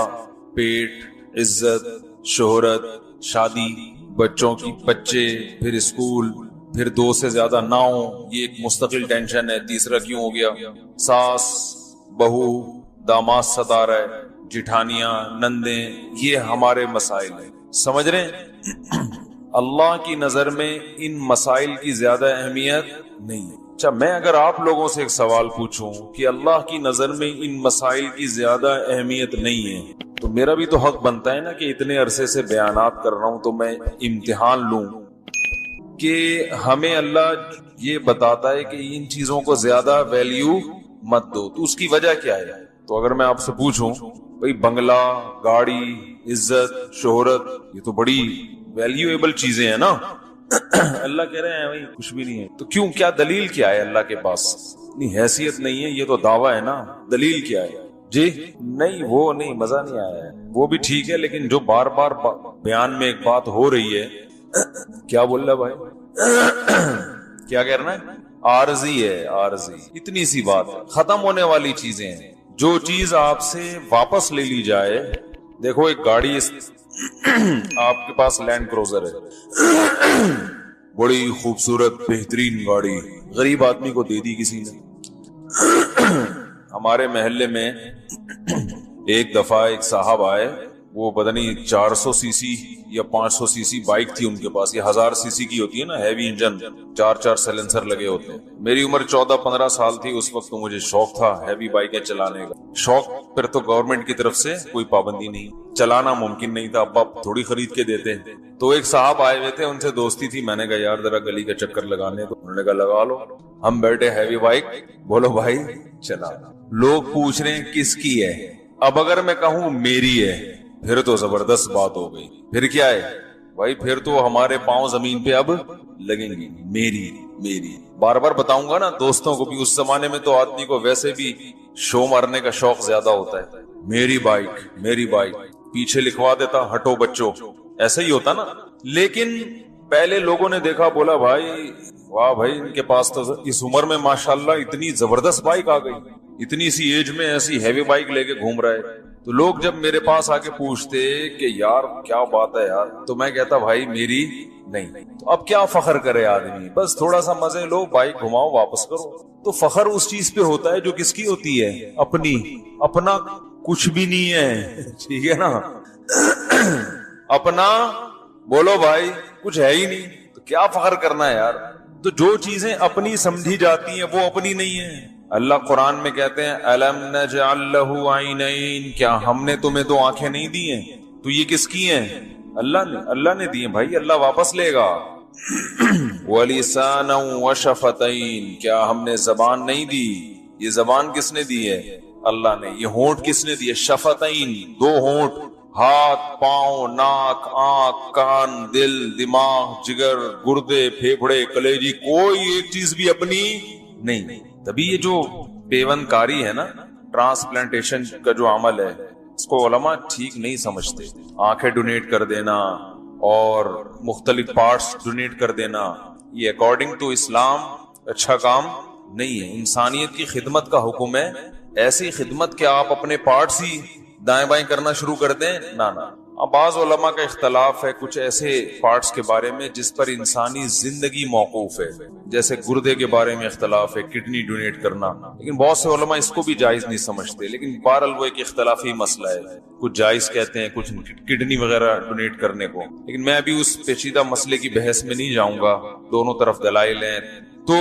پیٹ، عزت، شہرت، شادی، بچوں کی بچے، پھر اسکول، پھر 2 سے زیادہ نہ ہوں، یہ ایک مستقل ٹینشن ہے. تیسرا کیوں ہو گیا؟ ساس، بہو، داماد ستا رہا ہے، جٹھانیاں، نندیں، یہ ہمارے مسائل ہیں. سمجھ رہے ہیں؟ اللہ کی نظر میں ان مسائل کی زیادہ اہمیت نہیں ہے. اچھا، میں اگر آپ لوگوں سے ایک سوال پوچھوں کہ اللہ کی نظر میں ان مسائل کی زیادہ اہمیت نہیں ہے، تو میرا بھی تو حق بنتا ہے نا کہ اتنے عرصے سے بیانات کر رہا ہوں تو میں امتحان لوں کہ ہمیں اللہ یہ بتاتا ہے کہ ان چیزوں کو زیادہ ویلیو مت دو، تو اس کی وجہ کیا ہے؟ تو اگر میں آپ سے پوچھوں بھئی بنگلہ، گاڑی، عزت، شہرت، یہ تو بڑی ویلیویبل چیزیں ہیں نا. اللہ کہہ رہے ہیں بھائی کچھ بھی نہیں ہے. تو کیوں؟ کیا دلیل کیا ہے اللہ کے پاس؟ اتنی حیثیت نہیں ہے، یہ تو دعویٰ ہے نا. دلیل کیا ہے جی؟ نہیں وہ نہیں، مزہ نہیں آیا ہے، وہ بھی ٹھیک ہے، لیکن جو بار بار بیان میں ایک بات ہو رہی ہے. کیا بول رہا بھائی؟ کیا کہہ رہا ہے؟ عارضی ہے، عارضی. اتنی سی بات ہے، ختم ہونے والی چیزیں ہیں. جو چیز آپ سے واپس لے لی جائے، دیکھو ایک گاڑی آپ کے پاس لینڈ کروزر ہے، بڑی خوبصورت بہترین گاڑی، غریب آدمی کو دے دی کسی نے. ہمارے محلے میں ایک دفعہ ایک صاحب آئے، وہ پتہ نہیں 400 سی سی یا 500 سی سی بائک تھی ان کے پاس. یہ 1000 سی سی کی ہوتی ہے نا، ہیوی انجن، 4 سیلنسر لگے ہوتے ہیں. میری عمر 14-15 سال تھی اس وقت، تو مجھے شوق تھا ہیوی بائکیں چلانے کا. شوق پر تو گورنمنٹ کی طرف سے کوئی پابندی نہیں، چلانا ممکن نہیں تھا، ابا تھوڑی خرید کے دیتے. تو ایک صاحب آئے ہوئے تھے، ان سے دوستی تھی. میں نے کہا یار ذرا گلی کا چکر لگانے، تو انہوں نے کہا لگا لو. ہم بیٹھے، ہیوی بائک، بولو بھائی چلا. لوگ پوچھ رہے ہیں کس کی ہے. اب اگر میں کہوں میری ہے پھر تو زبردست بات ہو گئی. پھر کیا ہے بھائی؟ پھر تو ہمارے پاؤں زمین پہ اب لگیں گی. میری میری بار بار بتاؤں گا نا دوستوں کو بھی. اس زمانے میں تو آدمی کو ویسے بھی شو مارنے کا شوق زیادہ ہوتا ہے. میری بائک، میری بائک، پیچھے لکھوا دیتا ہٹو بچوں، ایسا ہی ہوتا نا. لیکن پہلے لوگوں نے دیکھا، بولا بھائی واہ بھائی ان کے پاس تو اس عمر میں ماشاءاللہ اتنی زبردست بائک آ گئی، اتنی سی ایج میں ایسی ہیوی بائک لے کے گھوم رہا ہے. تو لوگ جب میرے پاس آ کے پوچھتے کہ یار کیا بات ہے یار، تو میں کہتا بھائی میری نہیں. تو اب کیا فخر کرے آدمی؟ بس تھوڑا سا مزے لو، بائک گھماؤ، واپس کرو. تو فخر اس چیز پہ ہوتا ہے جو کس کی ہوتی ہے؟ اپنی. اپنا کچھ بھی نہیں ہے، ٹھیک ہے نا. اپنا بولو بھائی کچھ ہے ہی نہیں، تو کیا فخر کرنا ہے یار. تو جو چیزیں اپنی سمجھی جاتی ہیں وہ اپنی نہیں ہیں. اللہ قرآن میں کہتے ہیں الم نجعل لہ عینین، کیا ہم نے تمہیں 2 آنکھیں نہیں دی ہیں؟ تو یہ کس کی ہیں؟ اللہ نے دی ہیں بھائی، اللہ واپس لے گا. وَلِسَانًا وَشَفَتَيْن، کیا ہم نے زبان نہیں دی؟ یہ زبان کس نے دی ہے؟ اللہ نے. یہ ہونٹ کس نے دیے؟ شفتین، 2 ہونٹ. ہاتھ، پاؤں، ناک، آنکھ، کان، دل، دماغ، جگر، گردے، پھیپھڑے، کلیجی، کوئی ایک چیز بھی اپنی نہیں. تبھی یہ جو پیون کاری ہے نا، ٹرانسپلانٹیشن کا جو عمل ہے، اس کو علماء ٹھیک نہیں سمجھتے. آنکھیں ڈونیٹ کر دینا اور مختلف پارٹس ڈونیٹ کر دینا، یہ اکارڈنگ ٹو اسلام اچھا کام نہیں ہے. انسانیت کی خدمت کا حکم ہے. ایسی خدمت کہ آپ اپنے پارٹس ہی دائیں بائیں کرنا شروع کر دیں، نہ. اب بعض علماء کا اختلاف ہے کچھ ایسے پارٹس کے بارے میں جس پر انسانی زندگی موقوف ہے، جیسے گردے کے بارے میں اختلاف ہے، کڈنی ڈونیٹ کرنا. لیکن بہت سے علماء اس کو بھی جائز نہیں سمجھتے. لیکن بہرحال وہ ایک اختلافی مسئلہ ہے، کچھ جائز کہتے ہیں، کچھ کڈنی وغیرہ ڈونیٹ کرنے کو. لیکن میں ابھی اس پیچیدہ مسئلے کی بحث میں نہیں جاؤں گا، دونوں طرف دلائل ہیں. تو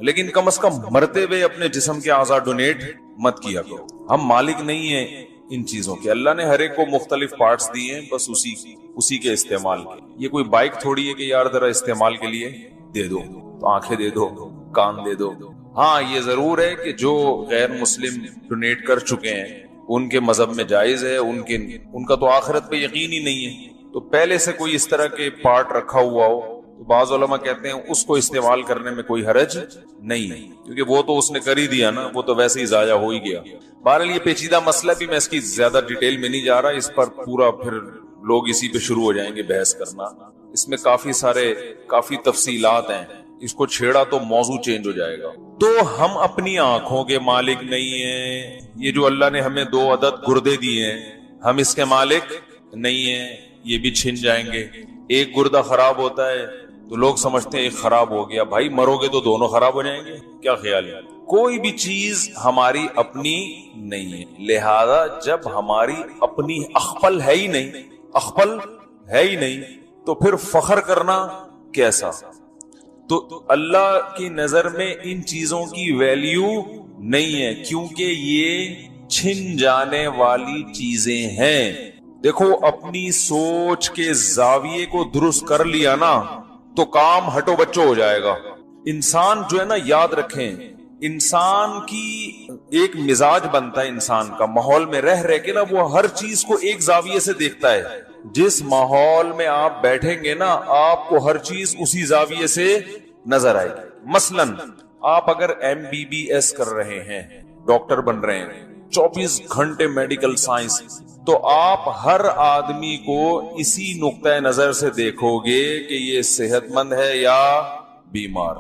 لیکن کم از کم مرتے ہوئے اپنے جسم کے اعضاء ڈونیٹ مت کیا کرو. ہم مالک نہیں ہیں ان چیزوں کے. اللہ نے ہر ایک کو مختلف پارٹس دیے ہیں، بس اسی کے استعمال کے. یہ کوئی بائک تھوڑی ہے کہ یار ذرا استعمال کے لیے دے دو، تو آنکھیں دے دو، کان دے دو. ہاں یہ ضرور ہے کہ جو غیر مسلم ڈونیٹ کر چکے ہیں ان کے مذہب میں جائز ہے، ان کا تو آخرت پہ یقین ہی نہیں ہے. تو پہلے سے کوئی اس طرح کے پارٹ رکھا ہوا ہو تو بعض علماء کہتے ہیں اس کو استعمال کرنے میں کوئی حرج نہیں ہے، کیونکہ وہ تو اس نے کر ہی دیا نا، وہ تو ویسے ہی ضائع ہو ہی گیا۔ بہرحال یہ پیچیدہ مسئلہ بھی، میں اس کی زیادہ ڈیٹیل میں نہیں جا رہا، اس پر پورا پھر لوگ اسی پہ شروع ہو جائیں گے بحث کرنا، اس میں کافی تفصیلات ہیں، اس کو چھیڑا تو موضوع چینج ہو جائے گا۔ تو ہم اپنی آنکھوں کے مالک نہیں ہیں، یہ جو اللہ نے ہمیں 2 عدد گردے دیے ہیں، ہم اس کے مالک نہیں ہیں، یہ بھی چھن جائیں گے۔ ایک گردہ خراب ہوتا ہے تو لوگ سمجھتے ہیں ایک خراب ہو گیا، بھائی مرو گے تو دونوں خراب ہو جائیں گے، کیا خیال ہے؟ کوئی بھی چیز ہماری اپنی نہیں ہے، لہذا جب ہماری اپنی اخپل ہے ہی نہیں تو پھر فخر کرنا کیسا؟ تو اللہ کی نظر میں ان چیزوں کی ویلیو نہیں ہے، کیونکہ یہ چھن جانے والی چیزیں ہیں۔ دیکھو اپنی سوچ کے زاویے کو درست کر لیا نا تو کام ہٹو بچو ہو جائے گا۔ انسان جو ہے نا، یاد رکھیں، انسان کی ایک مزاج بنتا ہے، انسان کا ماحول میں رہ کے نا وہ ہر چیز کو ایک زاویے سے دیکھتا ہے۔ جس ماحول میں آپ بیٹھیں گے نا، آپ کو ہر چیز اسی زاویے سے نظر آئے گی۔ مثلا آپ اگر MBBS کر رہے ہیں، ڈاکٹر بن رہے ہیں، 24 گھنٹے میڈیکل سائنس، تو آپ ہر آدمی کو اسی نقطۂ نظر سے دیکھو گے کہ یہ صحت مند ہے یا بیمار۔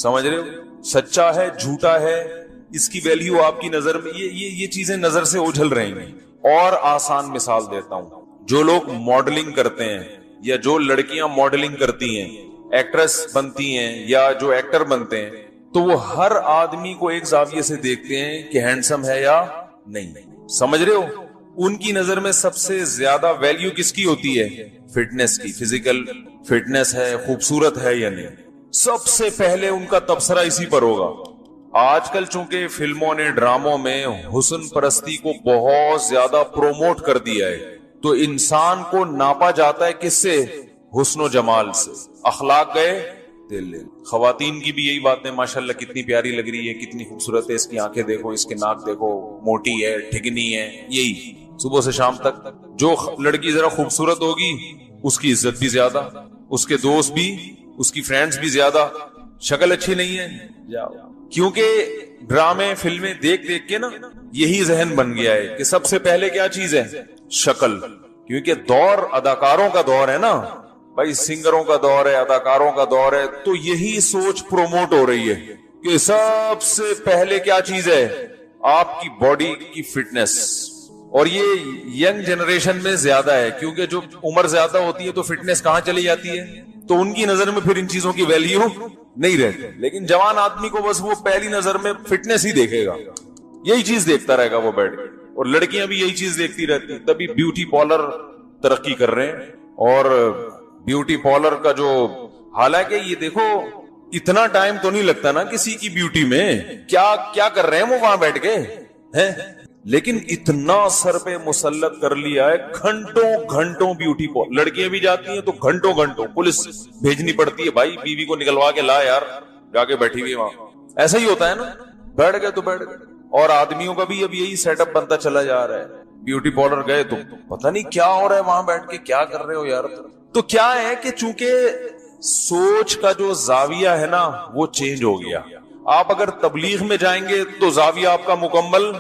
سمجھ رہے ہو؟ سچا ہے جھوٹا ہے، اس کی ویلیو آپ کی نظر میں، یہ چیزیں نظر سے اجھل رہی ہیں۔ اور آسان مثال دیتا ہوں، جو لوگ ماڈلنگ کرتے ہیں یا جو لڑکیاں ماڈلنگ کرتی ہیں، ایکٹریس بنتی ہیں یا جو ایکٹر بنتے ہیں، تو وہ ہر آدمی کو ایک زاویے سے دیکھتے ہیں کہ ہینڈسم ہے یا نہیں۔ سمجھ رہے ہو؟ ان کی نظر میں سب سے زیادہ ویلیو کس کی ہوتی ہے؟ فٹنس کی، فزیکل فٹنس ہے، خوبصورت ہے یا نہیں، سب سے پہلے ان کا تبصرہ اسی پر ہوگا۔ آج کل چونکہ فلموں نے، ڈراموں میں حسن پرستی کو بہت زیادہ پروموٹ کر دیا ہے، تو انسان کو ناپا جاتا ہے کس سے؟ حسن و جمال سے۔ اخلاق گئے دل لے۔ خواتین کی بھی یہی بات ہے، ماشاءاللہ کتنی پیاری لگ رہی ہے، کتنی خوبصورت ہے، اس کی آنکھیں دیکھو، اس کے ناک دیکھو، موٹی ہے، ٹھگنی ہے، یہی صبح سے شام تک۔ جو لڑکی ذرا خوبصورت ہوگی اس کی عزت بھی زیادہ، اس کے دوست بھی، اس کی فرینڈز بھی زیادہ۔ شکل اچھی نہیں ہے جاؤ، کیونکہ ڈرامے فلمیں دیکھ کے نا یہی ذہن بن گیا ہے کہ سب سے پہلے کیا چیز ہے؟ شکل۔ کیونکہ دور اداکاروں کا دور ہے نا بھائی، سنگروں کا دور ہے، اداکاروں کا دور ہے، تو یہی سوچ پروموٹ ہو رہی ہے کہ سب سے پہلے کیا چیز ہے؟ آپ کی باڈی کی فٹنس۔ اور یہ ینگ جنریشن میں زیادہ ہے، کیونکہ جو عمر زیادہ ہوتی ہے تو فٹنس کہاں چلی جاتی ہے، تو ان کی نظر میں پھر ان چیزوں کی ویلیو نہیں رہتی۔ لیکن جوان آدمی کو بس وہ پہلی نظر میں فٹنس ہی دیکھے گا، یہی چیز دیکھتا رہے گا وہ بیٹھ کے، اور لڑکیاں بھی یہی چیز دیکھتی رہتی ہیں۔ تبھی بیوٹی پارلر ترقی کر رہے ہیں، اور بیوٹی پارلر کا جو، حالانکہ یہ دیکھو اتنا ٹائم تو نہیں لگتا نا کسی کی بیوٹی میں، کیا کر رہے ہیں وہ وہاں بیٹھ کے ہیں، لیکن اتنا سر پہ مسلط کر لیا ہے، گھنٹوں بیوٹی پارلر، لڑکیاں بھی جاتی ہیں تو گھنٹوں پولیس بھیجنی پڑتی ہے، بھائی بیوی کو نکلوا کے لا یار، جا کے بیٹھی ہوئی وہاں۔ ایسا ہی ہوتا ہے نا، بیٹھ گئے تو بیٹھ گئے۔ اور آدمیوں کا بھی اب یہی سیٹ اپ بنتا چلا جا رہا ہے، بیوٹی پارلر گئے تو پتہ نہیں کیا ہو رہا ہے وہاں بیٹھ کے، کیا کر رہے ہو یار۔ تو کیا ہے کہ چونکہ سوچ کا جو زاویہ ہے نا وہ چینج ہو گیا۔ آپ اگر تبلیغ میں جائیں گے تو زاویہ آپ کا مکمل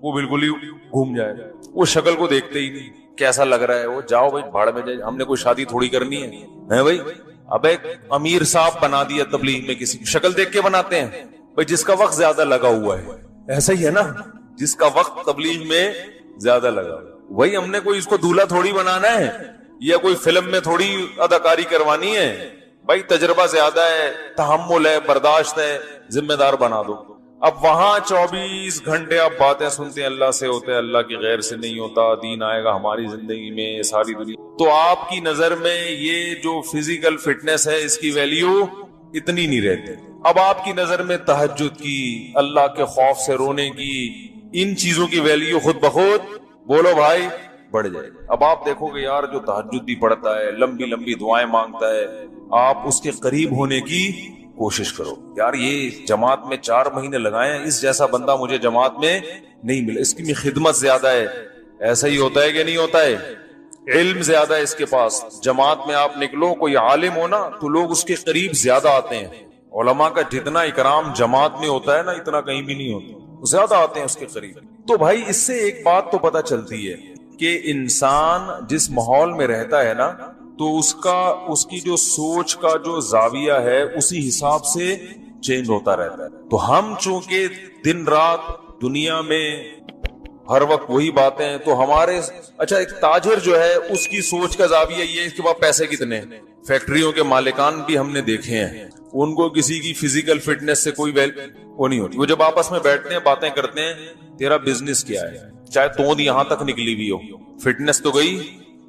وہ بالکل ہی گھوم جائے گا، وہ شکل کو دیکھتے ہی نہیں، کیسا لگ رہا ہے وہ، جاؤ بھائی بھاڑ میں جائے، ہم نے کوئی شادی تھوڑی کرنی ہے بھائی۔ اب ایک امیر صاحب بنا دیا تبلیغ میں، کسی شکل دیکھ کے بناتے ہیں بھائی، جس کا وقت زیادہ لگا ہوا ہے، ایسا ہی ہے نا، جس کا وقت تبلیغ میں زیادہ لگا ہوا ہے، وہی ہم نے کوئی اس کو دولہا تھوڑی بنانا ہے یا کوئی فلم میں تھوڑی اداکاری کروانی ہے بھائی، تجربہ زیادہ ہے، تحمل ہے، برداشت ہے، ذمہ دار بنا دو۔ اب وہاں 24 گھنٹے آپ باتیں سنتے ہیں، اللہ سے ہوتا ہے، اللہ کی غیر سے نہیں ہوتا، دین آئے گا ہماری زندگی میں، ساری دنیا، تو آپ کی نظر میں یہ جو فزیکل فٹنس ہے اس کی ویلیو اتنی نہیں رہتی۔ اب آپ کی نظر میں تہجد کی، اللہ کے خوف سے رونے کی، ان چیزوں کی ویلیو خود بخود بولو بھائی بڑھ جائے۔ اب آپ دیکھو گے یار جو تہجد بھی پڑھتا ہے، لمبی لمبی دعائیں مانگتا ہے، آپ اس کے قریب ہونے کی کوشش کرو۔ یار یہ جماعت میں 4 مہینے لگائے ہیں، اس جیسا بندہ مجھے جماعت میں نہیں ملا، اس کی خدمت زیادہ ہے۔ ایسا ہی ہوتا ہے کہ نہیں ہوتا ہے؟ علم زیادہ ہے اس کے پاس. جماعت میں آپ نکلو کوئی عالم ہو نا تو لوگ اس کے قریب زیادہ آتے ہیں. علماء کا جتنا اکرام جماعت میں ہوتا ہے نا اتنا کہیں بھی نہیں ہوتا, زیادہ آتے ہیں اس کے قریب. تو بھائی اس سے ایک بات تو پتہ چلتی ہے کہ انسان جس ماحول میں رہتا ہے نا تو اس کی جو سوچ کا جو زاویہ ہے اسی حساب سے چینج ہوتا رہتا ہے. تو ہم چونکہ دن رات دنیا میں ہر وقت وہی باتیں, تو ہمارے اچھا ایک تاجر جو ہے اس کی سوچ کا زاویہ یہ, اس کے پاس پیسے کتنے. فیکٹریوں کے مالکان بھی ہم نے دیکھے ہیں, ان کو کسی کی فزیکل فٹنس سے کوئی وہ نہیں ہوتی. وہ جب آپس میں بیٹھتے ہیں باتیں کرتے ہیں, تیرا بزنس کیا ہے, چاہے توند یہاں تک نکلی ہوئی ہو, فٹنس تو گئی,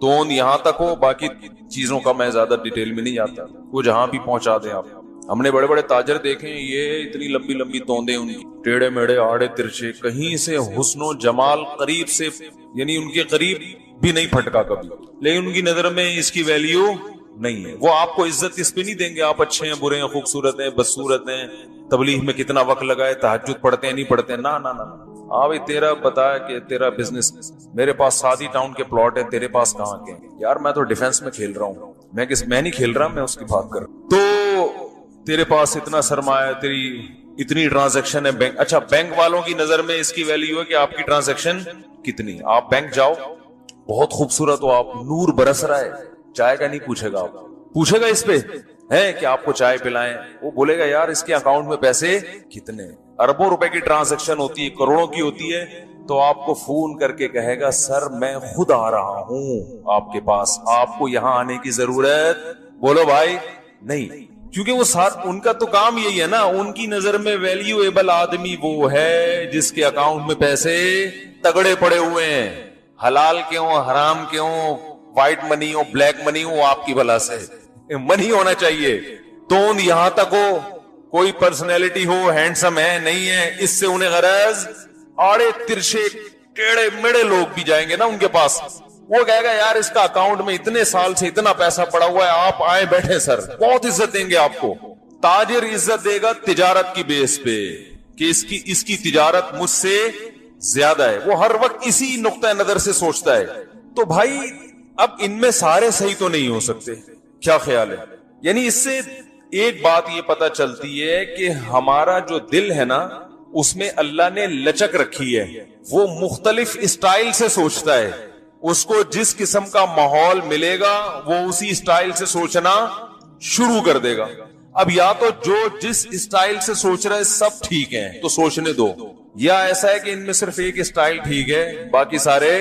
توند یہاں تک ہو, باقی چیزوں کا میں زیادہ ڈیٹیل میں نہیں جاتا, وہ جہاں بھی پہنچا دیں آپ. ہم نے بڑے بڑے تاجر دیکھے ہیں, یہ اتنی لمبی لمبی توندیں ان کی, ٹیڑے میڑے آڑے ترچے, کہیں سے حسن و جمال قریب سے, یعنی ان کے قریب بھی نہیں پھٹکا کبھی, لیکن ان کی نظر میں اس کی ویلیو نہیں ہے. وہ آپ کو عزت اس پہ نہیں دیں گے آپ اچھے ہیں برے ہیں خوبصورت ہیں بدصورت ہیں, تبلیغ میں کتنا وقت لگائے, تہجد پڑھتے ہیں نہیں پڑھتے ہیں, نہ. ہاں بھائی تیرا بتا کہ تیرا بزنس, میرے پاس سادی ٹاؤن کے پلاٹ ہے, تیرے پاس کہاں کے ہیں یار, میں تو ڈیفنس میں کھیل رہا ہوں, میں نہیں کھیل رہا, میں اس کی بات کر رہا ہوں. تو تیرے پاس اتنا سرمایہ, تیری اتنی ٹرانزیکشن ہے بینک. اچھا بینک والوں کی نظر میں اس کی ویلیو ہے کہ آپ کی ٹرانزیکشن کتنی. آپ بینک جاؤ, بہت خوبصورت ہو آپ, نور برس رہا ہے, چائے کا نہیں پوچھے گا, آپ پوچھے گا اس پہ ہے کہ آپ کو چائے پلائیں, وہ بولے گا یار اس کے اکاؤنٹ میں پیسے کتنے. اربوں روپے کی ٹرانزیکشن ہوتی ہے, کروڑوں کی ہوتی ہے, تو آپ کو فون کر کے کہے گا سر میں خود آ رہا ہوں آپ کے پاس, آپ کو یہاں آنے کی ضرورت, بولو بھائی نہیں. کیونکہ وہ ان کا تو کام یہی ہے نا, ان کی نظر میں ویلیویبل آدمی وہ ہے جس کے اکاؤنٹ میں پیسے تگڑے پڑے ہوئے ہیں, حلال کے ہوں حرام کے ہوں, وائٹ منی ہو بلیک منی ہو, آپ کی بھلا سے منی ہونا چاہیے. توند یہاں تک ہو, کوئی پرسنالٹی ہو, ہینڈسم ہے نہیں ہے, اس سے انہیں غرض. آڑے ترشے ٹیڑے میڑے لوگ بھی جائیں گے نا ان کے پاس, وہ کہے گا یار اس کا اکاؤنٹ میں اتنے سال سے اتنا پیسہ پڑا ہوا ہے, آپ آئے بیٹھے سر, بہت عزت دیں گے آپ کو. تاجر عزت دے گا تجارت کی بیس پہ کہ اس کی تجارت مجھ سے زیادہ ہے, وہ ہر وقت اسی نقطہ نظر سے سوچتا ہے. تو بھائی اب ان میں سارے صحیح تو نہیں ہو سکتے, کیا خیال ہے؟ یعنی اس سے ایک بات یہ پتہ چلتی ہے کہ ہمارا جو دل ہے نا اس میں اللہ نے لچک رکھی ہے, وہ مختلف اسٹائل سے سوچتا ہے, اس کو جس قسم کا ماحول ملے گا وہ اسی اسٹائل سے سوچنا شروع کر دے گا. اب یا تو جو جس اسٹائل سے سوچ رہے سب ٹھیک ہیں تو سوچنے دو, یا ایسا ہے کہ ان میں صرف ایک اسٹائل ٹھیک ہے باقی سارے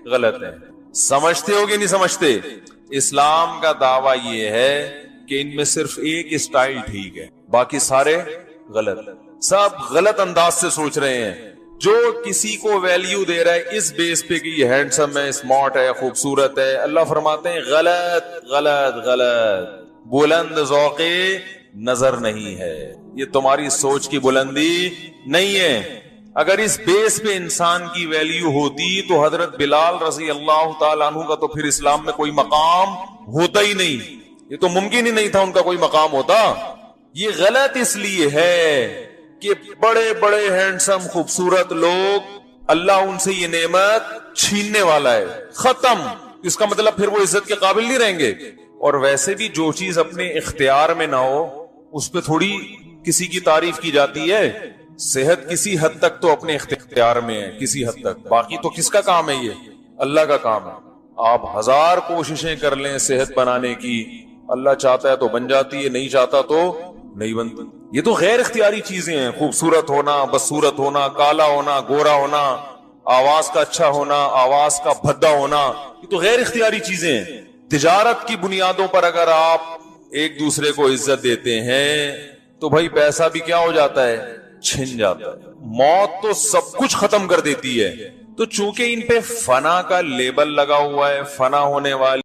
غلط ہیں. سمجھتے ہو کہ نہیں سمجھتے؟ اسلام کا دعویٰ یہ ہے کہ ان میں صرف ایک اسٹائل ٹھیک ہے, باقی سارے غلط, سب غلط انداز سے سوچ رہے ہیں. جو کسی کو ویلیو دے رہا ہے اس بیس پہ کہ یہ ہینڈسم ہے, اسمارٹ ہے, خوبصورت ہے, اللہ فرماتے ہیں غلط غلط غلط, بلند ذوق نظر نہیں ہے, یہ تمہاری سوچ کی بلندی نہیں ہے. اگر اس بیس پہ انسان کی ویلیو ہوتی تو حضرت بلال رضی اللہ تعالیٰ عنہ کا تو پھر اسلام میں کوئی مقام ہوتا ہی نہیں, یہ تو ممکن ہی نہیں تھا ان کا کوئی مقام ہوتا. یہ غلط اس لیے ہے کہ بڑے بڑے ہینڈسم خوبصورت لوگ, اللہ ان سے یہ نعمت چھیننے والا ہے, ختم. اس کا مطلب پھر وہ عزت کے قابل نہیں رہیں گے. اور ویسے بھی جو چیز اپنے اختیار میں نہ ہو اس پہ تھوڑی کسی کی تعریف کی جاتی ہے. صحت کسی حد تک تو اپنے اختیار میں ہے, کسی حد تک, باقی تو کس کا کام ہے؟ یہ اللہ کا کام ہے. آپ 1000 کوششیں کر لیں صحت بنانے کی, اللہ چاہتا ہے تو بن جاتی ہے, نہیں چاہتا تو نہیں بنتی. یہ تو غیر اختیاری چیزیں ہیں, خوبصورت ہونا, بدصورت ہونا, کالا ہونا, گورا ہونا, آواز کا اچھا ہونا, آواز کا بھدا ہونا, یہ تو غیر اختیاری چیزیں ہیں. تجارت کی بنیادوں پر اگر آپ ایک دوسرے کو عزت دیتے ہیں تو بھائی پیسہ بھی کیا ہو جاتا ہے, چھن جاتا ہے. موت تو سب کچھ ختم کر دیتی ہے. تو چونکہ ان پہ فنا کا لیبل لگا ہوا ہے, فنا ہونے والی